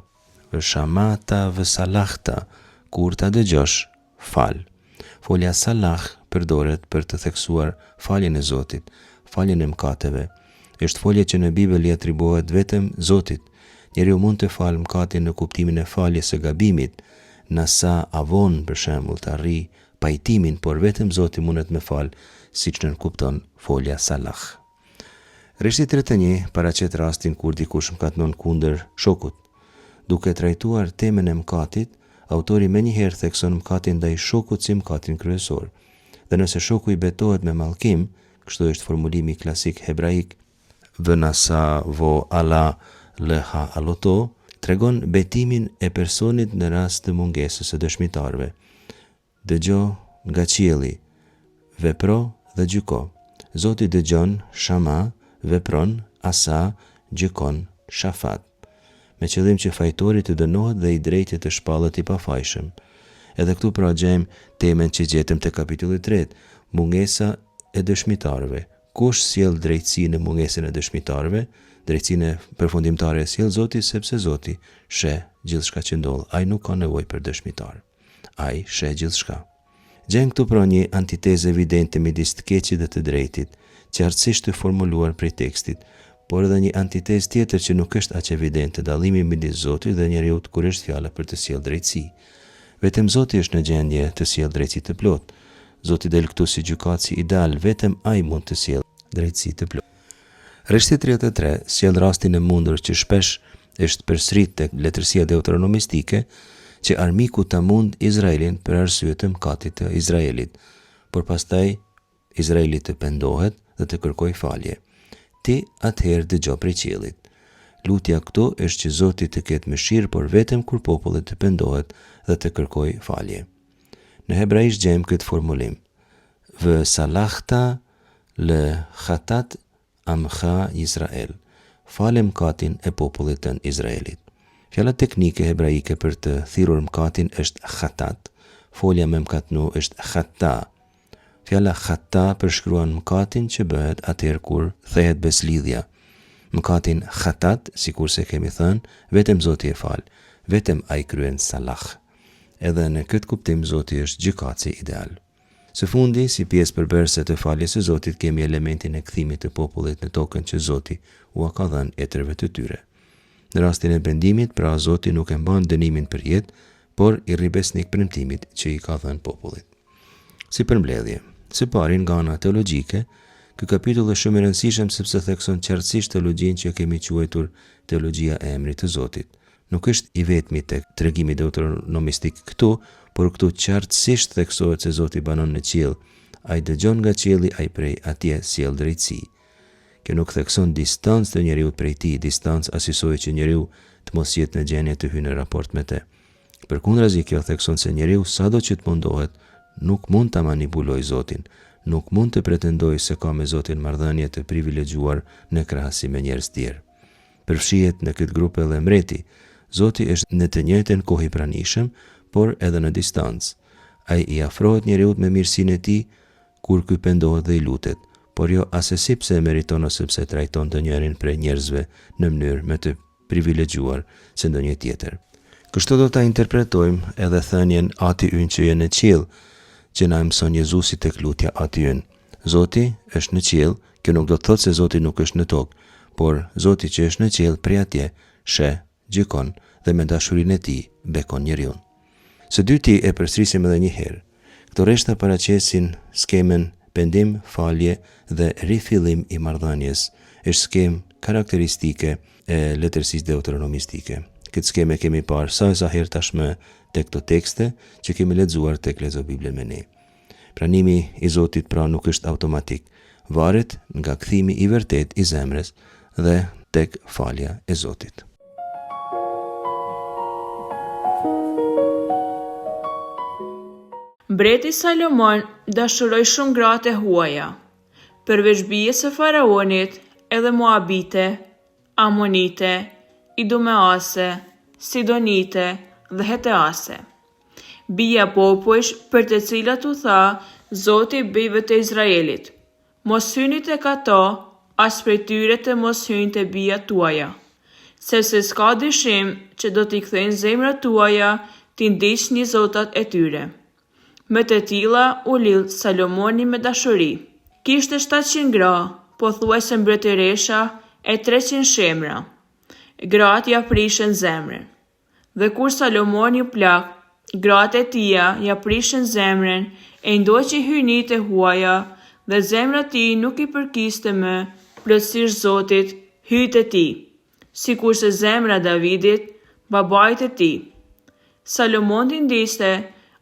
Veshamata vesalahta, kur ta dëgjosh, fal. Folja salah përdoret për të theksuar faljen e Zotit, faljen e mëkateve. Është folje që në Bibël i atribuohet vetëm Zotit. Njeriu mund të falë mëkatin në kuptimin e faljes së gabimit, nasa avon për shembull të arrijë pajtimin, por vetëm Zoti mundet me fal, siç nënkupton folja salah. Rreshti 31 paraqet rastin kur dikush mëkatnon kundër shokut. Duke trajtuar temën e mëkatit, autori menjëherë thekson mëkatin ndaj shokut si mëkatin kryesor. Dhe nëse shoku i betohet me mallkim, kështu është formulimi klasik hebraik, vënasa vo ala lëha aloto, tregon betimin e personit në rast të mungesës së dëshmitarëve. Dëgjo nga qielli, vepro dhe gjyko. Zoti dëgjon, shama, vepron, asa, gjykon, shafat. Me qëllim që fajtori të dënohet dhe i drejti të shpallet i pafajshëm. Edhe këtu pra gjejmë temën që gjetëm te kapitulli 3, mungesa e dëshmitarëve. Kush sjell drejtësi në mungesën e dëshmitarëve? Drejtësinë e përfundimtare e sjell Zoti, sepse Zoti sheh gjithçka që ndodh. Ai nuk ka nevojë për dëshmitar. Ai sheh gjithçka. Gjejmë këtu pra një antitezë evidente midis të keqit dhe të drejtit, qartësisht të formuluar prej tekstit, por edhe një antitezë tjetër që nuk është aq evidente, dallimi midis Zotit dhe njeriut kur është fjala për të sjellë drejtësi. Vetëm Zoti është në gjendje të sjellë drejtësi të plotë. Zoti del këtu si gjykatësi ideal, vetëm ai mund të sjellë drejtësi të plotë. Rishti 33 sjell rastin e mundur që shpesh është përsërit tek letërsia deuteronomistike, që armiku ta mund Izraelin për arsye të mëkatit të Izraelit, por pastaj Izraeli të pendohet dhe të kërkoj falje. Ti atëherë dëgjo prej qiellit. Lutja këtu është që Zoti të ketë mëshirë, por vetëm kur populli të pendohet dhe të kërkoj falje. Në hebraisht gjejmë këtë formulim: vë salahta lë khatat amcha Izrael. Fale mëkatin e popullit të Izraelit. Fjala teknike hebraike për të thirrur mëkatin është khatat. Folja me mëkatnu është khata. Fjala khata përshkruan mëkatin që bëhet atëherë kur thehet beslidhja. Mëkatin khatat, sikurse kemi thënë, vetëm Zoti e fal, vetëm ai kryen salah. Edhe në këtë kuptim Zoti është gjykatësi ideal. Së fundi, si pjesë përbërëse të faljes së Zotit, kemi elementin e kthimit të popullit në tokën që Zoti ua ka dhënë etërve të tyre. Në rastin e pendimit, pra Zoti nuk e mban dënimin për jetë, por i rri besnik premtimit që i ka dhënë popullit. Si përmbledhje, së pari nga ana teologjike, ky kapitull është shumë i rëndësishëm sepse thekson qartësisht teologjinë që kemi quajtur teologjia e emrit të Zotit. Nuk është i vetmi tek tregimi deuteronomistik këtu, por këtu qartësisht theksohet se Zoti banon në qiell. Ai dëgjon nga qielli, ai prej atje sjell drejtësi. Kjo nuk thekson distancë të njeriu prej tij, distancë asisoj që njeriu të mos jetë në gjendje të hyjë në raport me të. Përkundrazi, kjo thekson se njeriu sado që të mundohet, nuk mund ta manipulojë Zotin, nuk mund të pretendojë se ka me Zotin marrëdhënie të privilegjuar në krahasim me njerëz tjerë. Përfshihet në këtë grup edhe mreti. Zoti është në të njëjtën kohë i pranishëm, por edhe në distancë. Ai i afrohet njeriu me mirësinë e tij kur ky pendohet dhe i lutet, por jo asesi pse e meriton ose pse trajton të njërin prej njerëzve në mënyrë më të privilegjuar se ndonjë tjetër. Kështu do ta interpretojmë edhe thënien Ati ynë që je në qiell, që na mëson Jezusi tek lutja Ati ynë. Zoti është në qiell, kjo nuk do të thotë se Zoti nuk është në tokë, por Zoti që është në qiell prej atje sheh, gjykon dhe me dashurinë e tij bekon njeriu. Së dyti e përsërisim edhe një herë. Këto rreshta paraqesin skemën pendim, falje dhe rifillim i marrëdhënies. Është skemë karakteristike e letërsisë deuteronomistike. Këtë skeme kemi parë sa herë tashmë tek këto tekste që kemi lexuar tek Lexo Biblën me ne. Pranimi i Zotit pra nuk është automatik, varet nga kthimi i vërtet i zemrës dhe tek falja e Zotit. Mbreti Salomon dashuroi shumë gratë e huaja, përveç bijës së faraonit, edhe Moabite, Amonite, Idumease, Sidonite dhe Hetease. Bija popujsh për të cilat u tha Zoti bijve të Izraelit: mos hyni tek ato, as prej tyre të mos hyjnë te bijat tuaja, sepse s'ka dyshim që do t'i kthejnë zemrat tuaja t'i ndiqni zotat e tyre. Me të tilla u lidh Salomoni me dashuri. Kishte 700 gra, pothuajse mbretëresha e 300 shemra. Gratë ja prishën zemrën. Dhe kur Salomoni u plak, gratë e tija ja prishën zemrën, e ndoqi hynit e huaja, dhe zemra ti nuk i përkiste më plotësisht Zotit hyjt e tij, sikurse zemra Davidit, babait e tij. Salomoni ndiste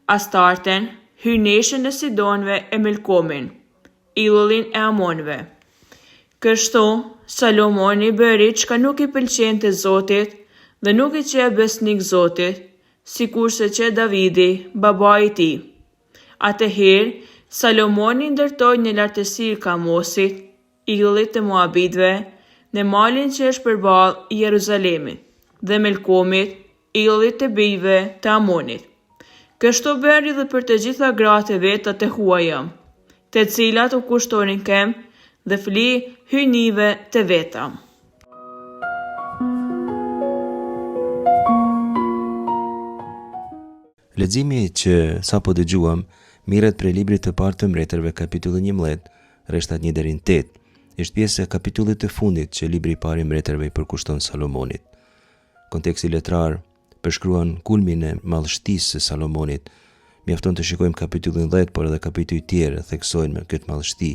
Astarten, hyneshën e Sidonëve e Melkomin, illullin e Amonëve. Kështu, Salomoni bëri çka nuk i pëlqente Zotit dhe nuk i qe besnik Zotit, sikurse që Davidi, babai i tij. Atëherë, Salomoni ndërtoi një lartësi Kamosit, illit të Moabitëve, në malin që është përballë Jeruzalemit, dhe Melkomit, illit të bijve të Amonit. Kështu bëri dhe për të gjitha gratë e veta të huaja, të cilat u kushtonin kem dhe fli hyjnive të veta. Leximi që sapo dëgjuam mirret prej librit të parë të Mbretërve, kapitulli 11, rreshtat 1 deri në 8. Është pjesë e kapitullit të fundit që libri i parë i Mbretërve i përkushton Salomonit. Konteksti letrar përshkruan kulmin e madhështisë së Salomonit. Mjafton të shikojmë kapitullin 10, por edhe kapitujt tjerë theksojnë me këtë madhështi.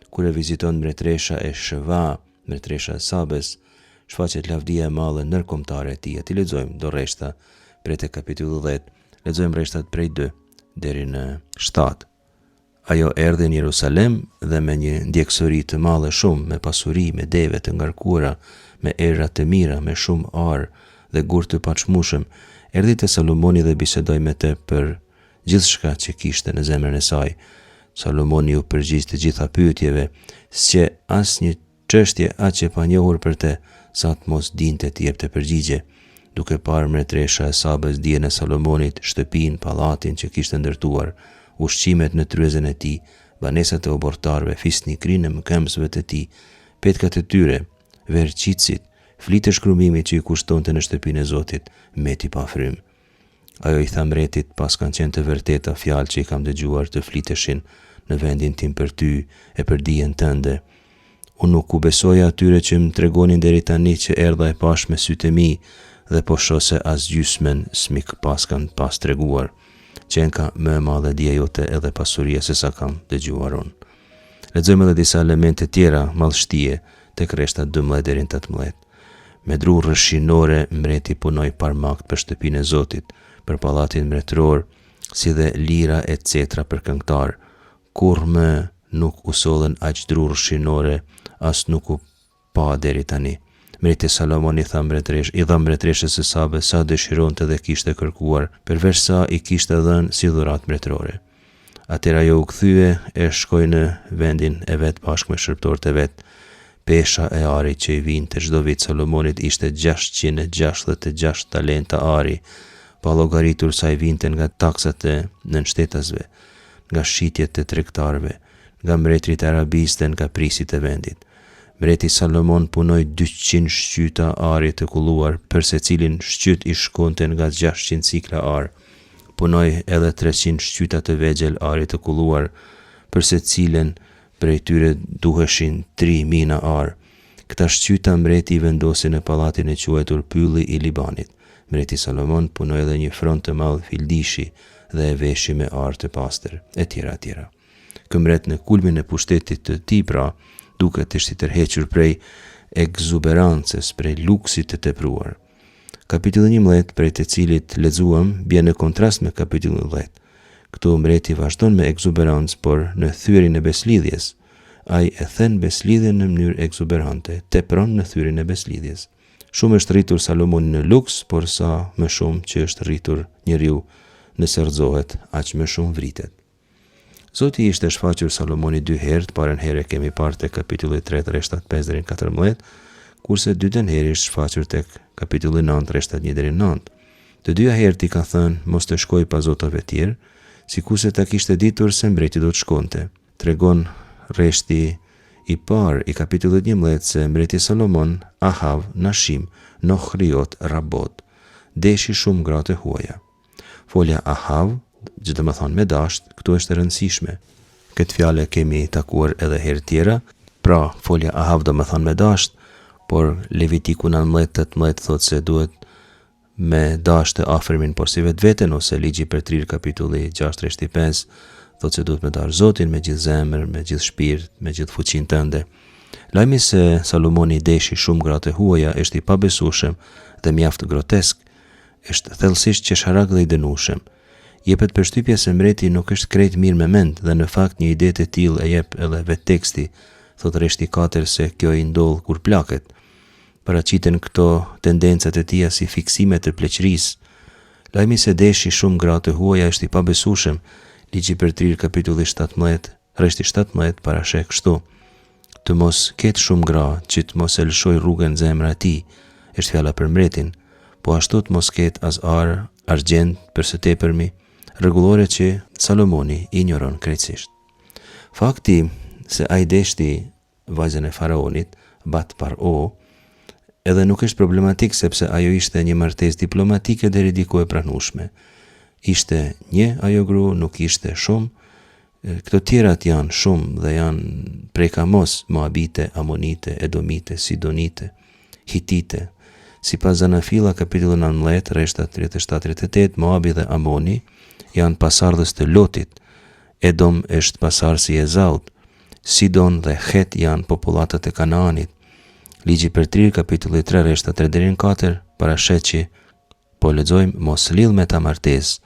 Kur e viziton mbretëresha e Sheva, mbretëresha e Sabes, shfaqet lavdia e madhe ndërkombëtare e tij. Ti lexojmë do rreshta prej te kapitulli 10. Lexojmë rreshtat prej 2 deri në 7. Ajo erdhi në Jerusalem dhe me një ndjekësori të madhe shumë, me pasuri, me deve të ngarkuara, me era të mira, me shumë arë dhe gur të paçmueshëm, erdhi te Salomoni dhe bisedoi me të për gjithçka që kishte në zemrën e saj. Salomoni u përgjigj të gjitha pyetjeve, s'qe asnjë çështje aq e panjohur për të, sa të mos dinte të jepte përgjigje. Duke parë mbretëresha e Sabes dijen e Salomonit, shtëpinë, pallatin që kishte ndërtuar, ushqimet në tryezën e tij, banesat e obortarëve, fisnikrinë e mëkëmësve të tij, petkat e tyre, verqicit, flitë e shkrumimit që i kushtonte në shtëpinë e Zotit, meti pa frym. Ajo i tha mbretit, pas kanë qenë të vërteta fjalë që i kam dëgjuar të fliteshin në vendin tim për ty e për dijen tënde. Unë nuk u besoja atyre që më tregonin deri tani që erdha e pash me sytë e mi, dhe po shose as gjysmen s'mik pas kanë pas treguar. Qenë ka më e madhe dija jote edhe pasuria se sa kam dëgjuar unë. Lexojmë edhe disa elemente tjera madhështie tek rreshtat 12 deri në 18. Me dru rëshinore mbreti punoi parmakt për shtëpinë e Zotit, për pallatin mbretëror, si dhe lira e cetra për këngëtar. Kur më nuk u sollën aq dru rëshinore, as nuk u pa deri tani. Mbreti Salomoni i dha mbretëreshës së Sabes sa dëshironte dhe kishte kërkuar, përveç sa i kishte dhënë si dhuratë mbretërore. Atëra ajo u kthye e shkoi në vendin e vet bashkë me shërbëtorët e vet. Pesha e arit që i vinte çdo vit Salomonit ishte 666 talenta ari, pa llogaritur sa i vinte nga taksat e nënshtetasve, nga shitjet e tregtarëve, nga mbretërit arabistë dhe nga prisit e vendit. Mbreti Salomon punoi 200 shqyta ari të kulluar, për secilin shqyt i shkonte nga 600 cikla ar. Punoi edhe 300 shqyta të vegjël ari të kulluar, për secilin prej tyre duheshin 3 mina ar. Këta shqyta mbreti i vendosi në pallatin e quajtur Pylli i Libanit. Mbreti Salomon punoi edhe një front të madh fildishi dhe e veshi me ar të pastër, etj. Ky mbret në kulmin e pushtetit të tij, pra, duket të ishte tërhequr prej egzuberancës, prej luksit të tepruar. Kapitulli 11, prej të cilit lexuam, bie në kontrast me kapitullin 10. Këtu mbreti vazhdon me egzuberancë, por në thyrjen e beslidhjes. Ai e thën beslidhjen në mënyrë egzuberante, tepron në thyrjen e beslidhjes. Shumë është rritur Salomoni në luks, por sa më shumë që është rritur njeriu nëse rrezohet, aq më shumë vritet. Zoti ishte shfaqur Salomoni 2 herë, të parën herë kemi parë tek kapitulli 3 rreshtat 5 deri në 14, kurse dytën herë është shfaqur tek kapitulli 9 rreshtat 1 deri në 9. Të dyja herë i ka thënë mos të shkoj pa zotave tjerë, sikurse ta kishte ditur se mbreti do të shkonte. Tregon rreshti i parë i kapitullit 11 se mbreti Salomon, Ahav, Nashim, Nohriot, Rabot, deshi shumë gratë e huaja. Folja Ahav, që do të thonë me dasht, këtu është e rëndësishme. Këtë fjalë kemi takuar edhe herë tjera, pra folja Ahav do të thonë me dasht, por Levitiku 19:18 thotë se duhet me dasht të afërmin por si vetveten, ose ligji për trirë kapitulli 6 rreshti 5 thotë se duhet me dash Zotin me gjithë zemër, me gjithë shpirt, me gjithë fuqinë tënde. Lajmi se Salomoni deshi shumë gratë e huaja është i pabesueshëm dhe mjaft grotesk, është thellësisht qesharak dhe i dënueshëm. Jepet përshtypja se mbreti nuk është krejt mirë me mend dhe në fakt një ide të tillë e jep edhe vetë teksti, thot reshti 4 se kjo i ndodh kur plaket. Paraqiten këto tendencat e tija si fiksime të pleqërisë. Lajmi se deshi shumë gra të huaja është i pabesueshëm. Ligji për Trir kapitulli 17, rreshti 17 parasheh kështu: të mos ketë shumë gra, që të mos e lëshoj rrugën zemra e tij, është fjala për mbretin, po ashtu të mos ketë as argjend për së tepërmi, rregullore që Salomoni i injoron krejtësisht. Fakti se ai deshti vajzën e faraonit, Bat Paro, edhe nuk është problematik sepse ajo ishte një martesë diplomatike deri diku e pranueshme. Ishte një ajo gru, nuk ishte shumë. Këto tjerat janë shumë dhe janë prej Kamos, Moabite, Amonite, Edomite, Sidonite, Hitite. Sipas Zanafila kapitulli 19, rreshtat 37-38, Moabi dhe Amoni janë pasardhës të Lotit. Edom është pasardhësi i Ezaut. Sidon dhe Het janë popullatët e Kanaanit. Ligji për Trir kapitulli 3, rreshtat 3-4 parashet që po lexojmë: mos lidh me ta martesë,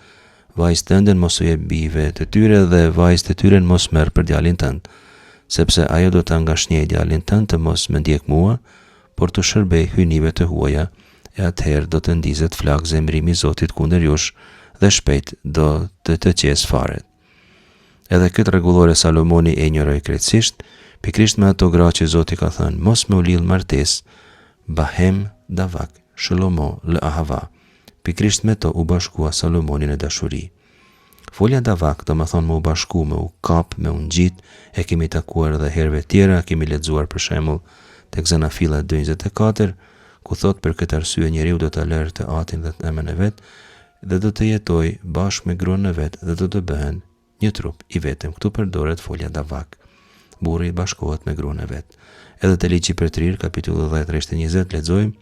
vajzë tënden mos u jep bijve të tyre dhe vajzë të tyre mos merr për djalin tënd, sepse ajo do ta ngashnjej djalin tënd të mos më ndjek mua, por të shërbej hyjnive të huaja, e atëherë do të ndizet flak zemrimi i Zotit kundër jush dhe shpejt do të qes fare. Edhe këtë rregullore Salomoni e injoroi krejtësisht, pikrisht me ato gra që Zoti ka thënë mos me u lidh martesë, Bahem, Davak, Shlomo, Lë Ahava. Pikrisht me to u bashkua Salomoni në dashuri. Folja Davak do më thonë me u bashku, me u kap, me u ngjit, e kemi takuar edhe herëve tjera, kemi lexuar për shembull tek Zanafila 2:24, ku thot për këtë arsye njeriu do ta lërë të atin dhe të emën e vet dhe do të jetojë bashkë me gruan e vet dhe do të bëhen një trup i vetëm. Këtu përdoret folja Davak. Burri bashkohet me gruan e vet. Edhe te ligji për Trir kapitulli 10 rreshti 20 lexojmë: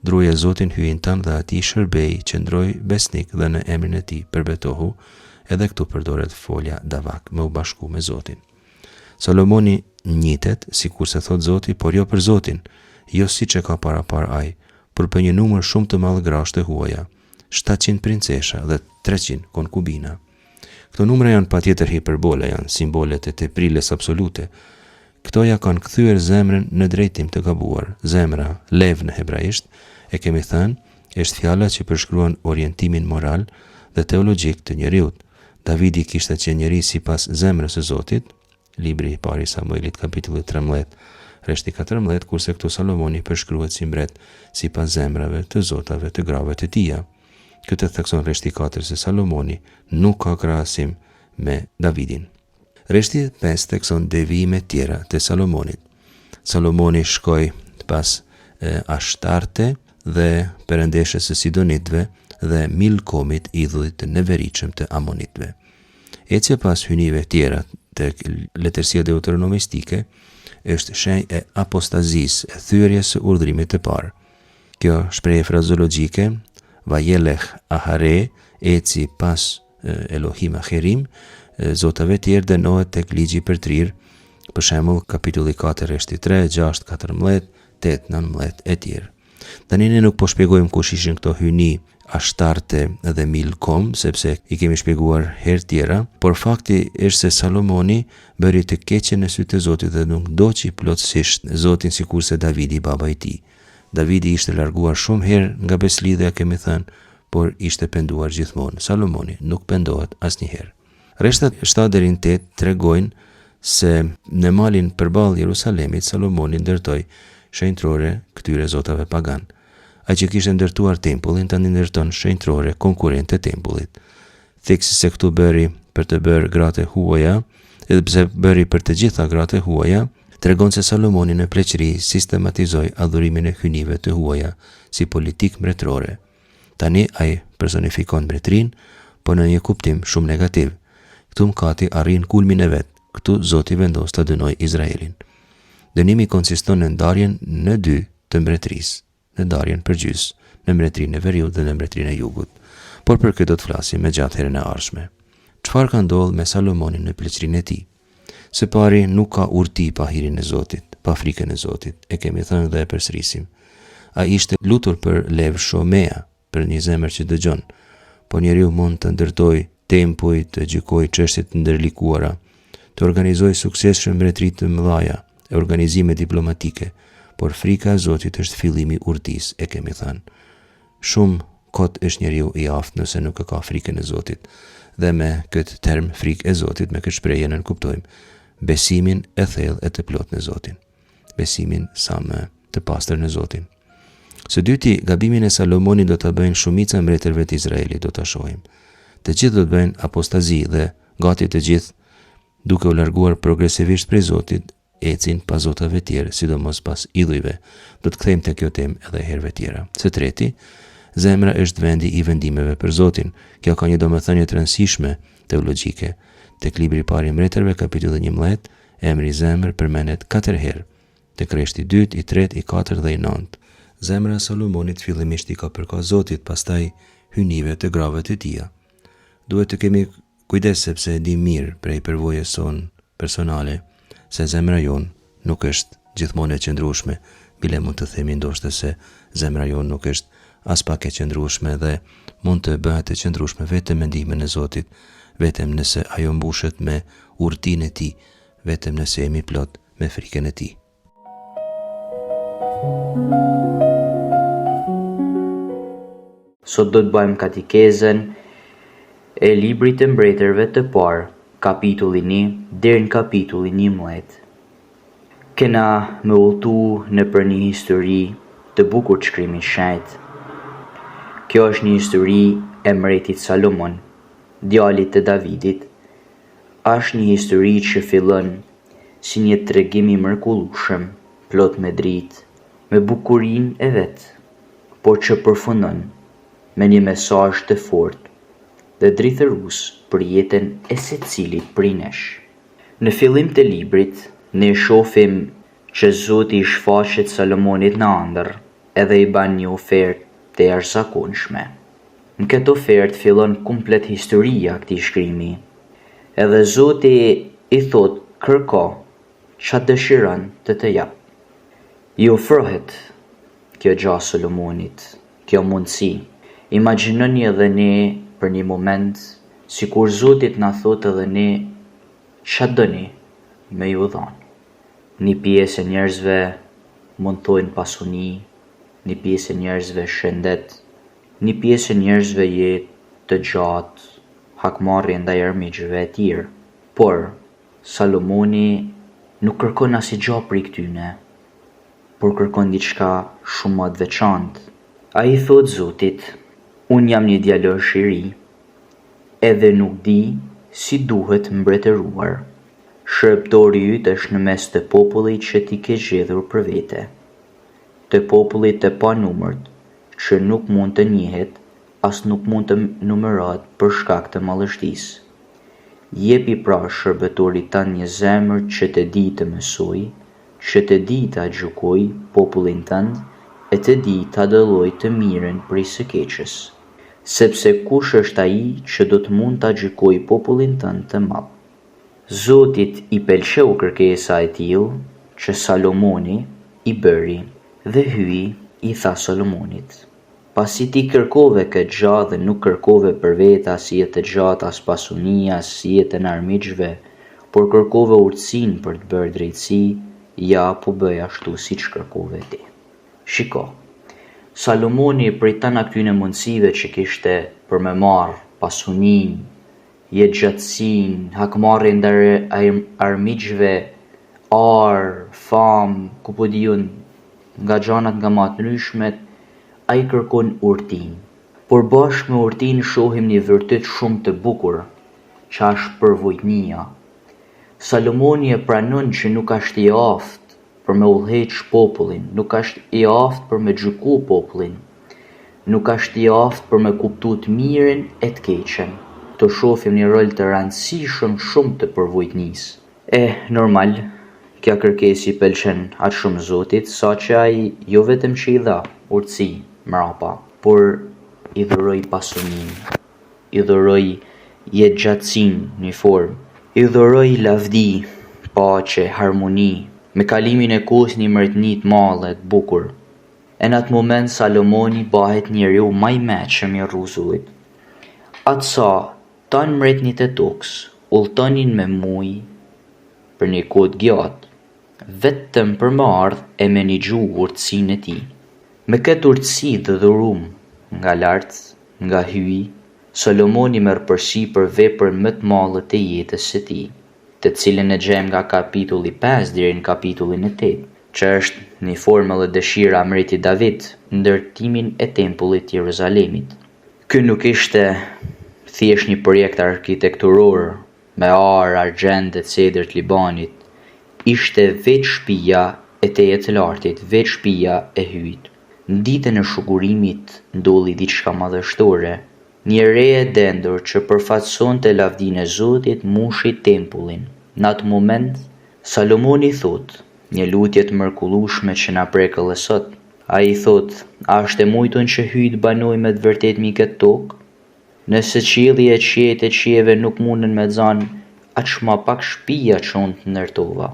druje Zotin hyjin tënë dhe ati shërbej, qëndroj besnik dhe në emrin e tij përbetohu. Edhe këtu përdoret folja Davak, me u bashku me Zotin. Salomoni njitet, sikur se thot Zoti, por jo për Zotin, jo siç e ka par ai, por për një numër shumë të madh grash të huaja, 700 princesha dhe 300 konkubina. Këto numra janë patjetër hiperbole, janë simbolet e tepriles absolute. Këto ja kanë kthyer zemrën në drejtim të gabuar. Zemra, lev në hebraisht, e kemi thënë, është fjala që përshkruan orientimin moral dhe teologjik të njeriut. Davidi kishte qenë njeri sipas zemrës së Zotit, libri i parë i Samuelit kapitulli 13, rreshti 14, kurse këtu Salomoni përshkruhet si mbret sipas zemrave të zotave të grave të tija. Këtë thekson rreshti 4 se Salomoni nuk ka krahasim me Davidin. Rreshti 5 thekson devijimet tjera të Salomonit. Salomoni shkoi pas Ashtarte dhe perëndeshës së Sidonitëve dhe Milkomit, idhullit të neveritshëm të Amonitëve. Ecje pas hyjnive tjera tek letërsia deuteronomistike është shenjë e apostazisë, e thyerjes së urdhrimit të parë. Kjo shprehje frazeologjike, Vajelech Ahare, eci pas Elohim Acherim, zotave tjerë dënohet tek ligji për Trir, për shembull kapitulli 4 rreshti 3, 6, 14, 8, 19 e tjerë. Tani ne nuk po shpjegojmë kush ishin këto hyjni Ashtarte dhe Milkom, sepse i kemi shpjeguar herë tjera, por fakti është se Salomoni bëri të keqen në sytë e Zotit dhe nuk ndoqi plotësisht Zotin sikurse Davidi baba i tij. Davidi ishte larguar shumë herë nga beslidhja, kemi thënë, por ishte penduar gjithmonë. Salomoni nuk pendohet asnjëherë. Rreshtat 7-8 tregojnë se në malin përballë Jerusalemit Salomoni ndërtoi shenjtrore këtyre zotave pagan. Ai që kishte ndërtuar tempullin tani ndërton shenjtrore konkurrente të tempullit. Theksi se këtu bëri për të bërë gratë huaja, edhe pse bëri për të gjitha gratë huaja, tregon se Salomoni në pleqëri sistematizoi adhurimin e hyjnive të huaja si politikë mbretërore. Tani ai personifikon mbretërinë, por në një kuptim shumë negativ. Këtu mkati arrin kulmin e vet. Këtu Zoti vendos ta dënoi Izraelin. Dënimi konsiston në ndarjen në dy të mbretërisë, në ndarjen përgjys, në mbretërinë e veriut dhe në mbretërinë e jugut. Por për këtë do të flasim me gjatë herën e ardhshme. Çfarë ka ndodhur me Salomonin në pleqërinë e tij? Së pari nuk ka urti pa hirin e Zotit, pa frikën e Zotit. E kemi thënë dhe e përsërisim. Ai ishte lutur për lev shomea, për një zemër që dëgjon, po njeriu mund të ndërtoj tempuj, të gjykoj çështje të ndërlikuara, të organizoj suksesshëm mbretëri të mëdha e organizime diplomatike, por frika e Zotit është fillimi i urtisë, e kemi thënë. Shumë kot është njeriu i aftë nëse nuk e ka frikën e Zotit. Dhe me këtë term frikë e Zotit, me këtë shprehje ne kuptojmë besimin e thellë e të plotë në Zotin. Besimin sa më të pastër në Zotin. Së dyti, gabimin e Salomonit do ta bëjnë shumica e mbretërve të Izraelit, do ta shohim. Të gjithë do të bëjnë apostazi dhe gati të gjithë, duke u larguar progresivisht prej Zotit, ecin pas zotave tjerë, sidomos pas idhujve. Do të kthejmë te kjo temë edhe herëve tjera. Së treti, zemra është vendi i vendimeve për Zotin. Kjo ka një domethënie të rëndësishme teologjike. Tek libri i parë i mbretërve, kapitulli 11, emri zemër përmendet 4 herë. Tek kreshti 2, i 3, i 4 dhe i 9. Zemra e Salomonit fillimisht i ka përka Zotit, pastaj hynive të grave të tija. Duhet të kemi kujdes sepse e di mirë prej përvojës son personale se zemra jon nuk është gjithmonë e qëndrueshme, bile mund të themi ndoshta se zemra jon nuk është as pak e qëndrueshme dhe mund të bëhet e qëndrueshme vetëm me ndihmën e Zotit, vetëm nëse ajo mbushet me urtinë e tij, vetëm nëse jemi plot me frikën e tij. Sot do të bëjmë katekezën e librit të mbretërve të parë, kapitulli 1 deri në kapitullin 11. Kena me udhëtu në për një histori të bukur të shkrimit shenjtë. Kjo është një histori e mbretit Salomon, djalit të Davidit. Është një histori që fillon si një tregim i mrekullueshëm, plot me dritë, me bukurinë e vet, por që përfundon me një mesazh të fortë dhe drithërues për jetën e secilit prej nesh. Në fillim të librit, ne shohim që Zoti i shfaqet Salomonit në ëndër edhe i ban një ofertë të jashtëzakonshme. Në këtë ofertë fillon komplet historia e këtij shkrimi. Edhe Zoti i thot kërko çfarë dëshiron të jap. I ofrohet kjo gjë Salomonit, kjo mundësi. Imagjinoni edhe ne për një moment, sikur Zotit na thot edhe ne çfarë doni me ju dhënë. Një pjesë e njerëzve mund thojnë pasuni, një pjesë e njerëzve shëndet, një pjesë e njerëzve jetë të gjatë, hakmarrje ndaj armiqve e tjerë. Por Salomoni nuk kërkon asgjë prej këtyne, por kërkon diçka shumë më të veçantë. Ai thot Zotit, unë jam një djalosh i ri, edhe nuk di si duhet mbretëruar. Shërbëtori yt është në mes të popullit që ti ke zgjedhur për vete, të popullit të panumërt, që nuk mund të njihet, as nuk mund të numërohet për shkak të mallështisë. Jepi pra shërbëtorit tanë një zemër që të di të mësoj, që të di ta gjykoj popullin tënd, e të di ta dëlloj të mirën prej së keqes. Sepse kush është ai që do të mund ta gjykoj popullin tënd të madh. Zotit i pëlqeu kërkesa e tillë që Salomoni i bëri dhe hyi i tha Salomonit: pasi ti kërkove këtë gjë dhe nuk kërkove për veta si jetë të gjatë as pasunia, si jetën e armiqve, por kërkove urtësinë për të bërë drejtësi, ja po bëj ashtu siç kërkove ti. Shiko, Salomoni prej tana këtyne mundësive që kishte për me marë pasuninë, jetë gjatësinë, hakmarrje ndaj armiqve, famë, ku po diun nga gjanat nga më të ndryshmet, ai kërkon urtinë. Por bashkë me urtinë shohim një vërtet shumë të bukur, që është përvojtnia. Salomoni e pranon që nuk është i aftë për me udhëheq popullin, nuk është i aftë për me gjyku popullin, nuk është i aftë për me kuptu të mirën e të keqen. Të shohim një rol të rëndësishëm shumë të përvojtnisë. Normal, kja kërkesë i pëlqen atë shumë Zotit, sa që ai jo vetëm që i dha urtësi mrapa, por i dhuroi pasuninë, i dhuroi jetëgjatësinë në formë, i dhuroi lavdi, paqe, harmoni, me kalimin e kohës një mretni të madhe të bukur. E në atë moment Salomoni bëhet njeriu më i mëshëm i rruzullit. Atësa tanë mretnit e tokës udhëtonin me mujë për një kohë të gjatë vetëm për më ardh e me një gjuhë urtësinë e tij. Me këtë urtësi të dhurum nga lart, nga hyi, Solomoni merr përsipër veprën më të madhe të jetës së tij, të cilën e gjejmë nga kapitulli 5 deri në kapitullin 8, që është një formë dhe dëshira e mretit David, ndërtimin e tempullit të Jeruzalemit. Ky nuk ishte thjesht një projekt arkitekturor me ar, argjend dhe cedër të Libanit, ishte vetë shtëpia e Tejet të Lartit, vetë shtëpia e hyjit. Në ditën e shugurimit ndodhi diçka madhështore. Një re e dendur që përfaqësonte lavdinë e Zotit mushi tempullin. Në atë moment, Salomoni thot, një lutje të mrekullueshme që na prek edhe sot. Ai thot, a është e mujtun që hyjt banoj me të vërtet mi këtë tokë? Nëse qielli e qiejt e qieve nuk munden me xan, aq ma pak shtëpia që unë të ndërtova.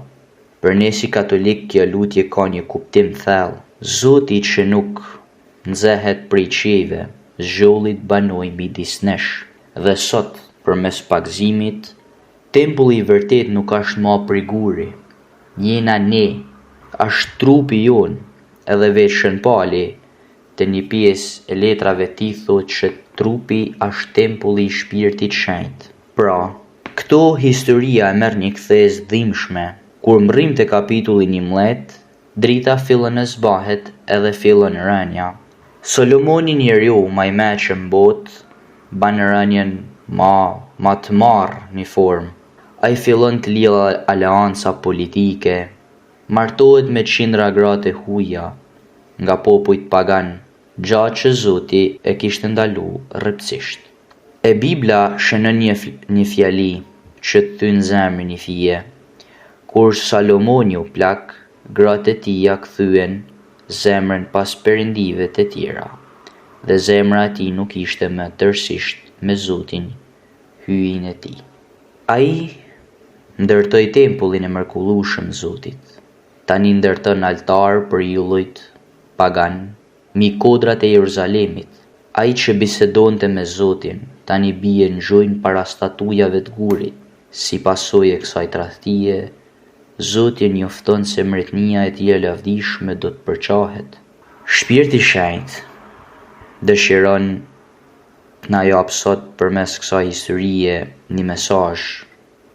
Për ne si katolik kjo lutje ka një kuptim thellë. Zoti që nuk nxehet prej qiejve, zgjollit banoj midis nesh. Dhe sot, përmes pagëzimit, tempulli i vërtet nuk është më prej guri. Jena ne, është trupi jon, edhe vetë Shën Pali të një pjesë e letrave tij thotë që trupi është tempulli i Shpirtit Shenjtë. Pra, këto historia e merr një kthes dhimbshme. Kur mrrim te kapitulli 11, drita fillon të zbahet edhe fillon rënja. Solomoni, njeriu më i mëshëm në botë, ban rënjen ma të marrë një formë. Ai fillon të lidh aleanca politike, martohet me qindra gra të huaja nga popujt pagan, gjatë që Zoti e kishte ndalu rreptësisht. E Bibla shënon një fjali që të thyn zemrën i fije. Kur Salomoni u plak, gratë e tija kthyen zemrën pas perëndive të tjera, dhe zemra e tij nuk ishte më tërësisht me Zotin, hyin e tij. Ai ndërtoi tempullin e mrekullueshëm Zotit. Tani ndërton altar për idhujt pagan, mi kodrat e Jeruzalemit. Ai që bisedonte me Zotin, tani bie në gjojnë para statujave të gurit. Si pasojë e kësaj tradhtie, Zoti njofton se mbretënia e tij e lavdishme do të përqahet. Shpirti i Shenjtë dëshiron të na jap sot përmes kësaj historie një mesazh.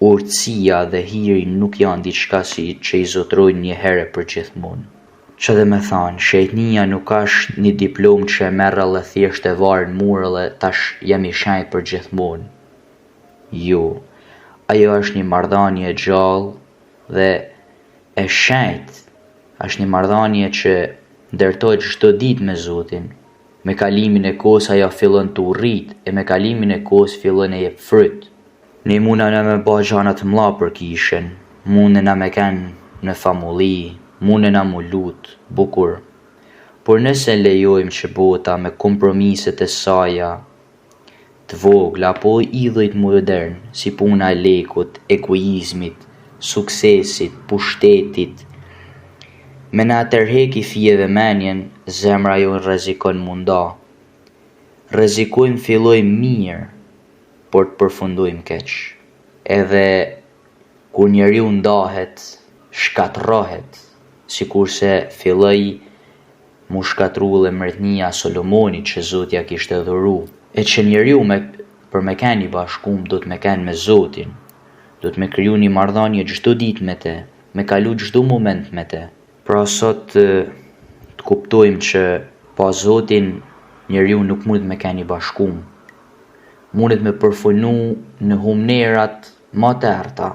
Urtësia dhe hiri nuk janë diçka që i zotrojnë një herë për gjithmonë. Që dhe me thanë, shejtnia nuk është një diplom që e merr edhe thjesht e varë në mur dhe tash jam i shenjtë për gjithmonë. Jo, ajo është një marrëdhënie e gjallë dhe e shenjtë. Është një marrëdhënie që ndërtohet çdo ditë me Zotin. Me kalimin e kohës ajo fillon të urrit e me kalimin e kohës fillon e jep fryt. Ne mundena me bë gjëra të mëdha për kishën, mundena me kanë në famulli, mundena mu lut, bukur. Por nëse lejojmë që bota me kompromiset e saja të vogla apo idhujt modern, si puna e lekut, egoizmit, suksesit, pushtetit, me na tërheki fije dhe menjen, zemra jo rrezikon munda. Rrezikojmë fillojmë mirë, por të përfundojmë keq. Edhe kur njeriu ndahet, shkatërrohet, sikurse filloi mu shkatrulle mbretënia Solomonit që Zoti ja kishte dhuru. E që njeriu për me kenë i bashkum do të me kenë me Zotin, do të me kriju një marrëdhënie çdo ditë me te, me kalu çdo moment me te. Pra sot të kuptojmë që pa Zotin njeriu nuk mund me kenë i bashkum. Mundet me përfunu në humnerat më të errta,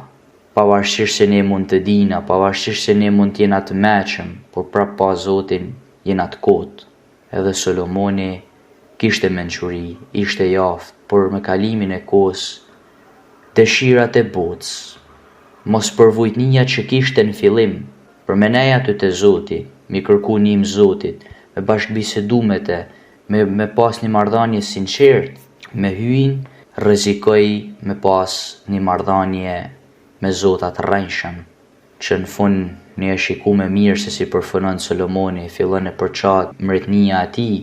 pavarësisht se ne mund të dina, pavarësisht se ne mund të jena të mëshëm, por prap pa Zotin jena të kotë. Edhe Solomoni kishte mençuri, ishte jaftë, por me kalimin e kohës, dëshirat e botës, mos përvojtnia që kishte në fillim, për me neja të Zoti, mi kërku ndihmë Zotit, me bashkëbisedu me te, me pas një marrëdhënie sinqertë, me hyin, rrezikoj me pas një marrëdhënie me Zotat rrënjshëm, që në fund ne e shiku me mirë se si përfunon Solomoni, fillon e përçat mbretënia e tij,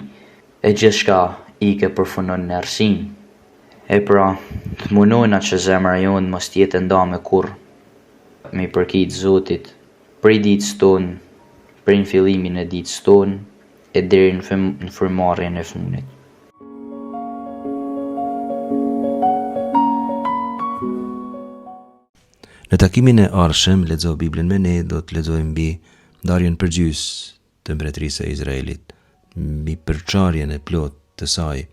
e gjithçka ike përfunon në errësinë. E pra, të munojna që zemra jonë mos tjetë nda me kurrë, me i përkit Zotit, prej ditës tonë, prej në fillimin e ditës tonë, e deri në frymëmarrjen e fundit. Në takimin e ardhshëm, lexo Biblën me ne, do të lexojmë mbi ndarjen përgjys të mbretërisë së Izraelit, mbi përçarjen e plotë të saj.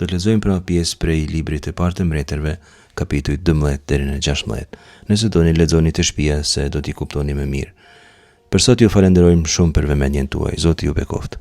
Do të lexojmë pra pjesë prej librit të parë të mbretërve, kapitulli 12 deri në 16. Nëse doni lexoni të shtëpia se do t'i kuptoni më mirë. Për sot ju falenderojmë shumë për vëmendjen tuaj. Zoti ju bekoft.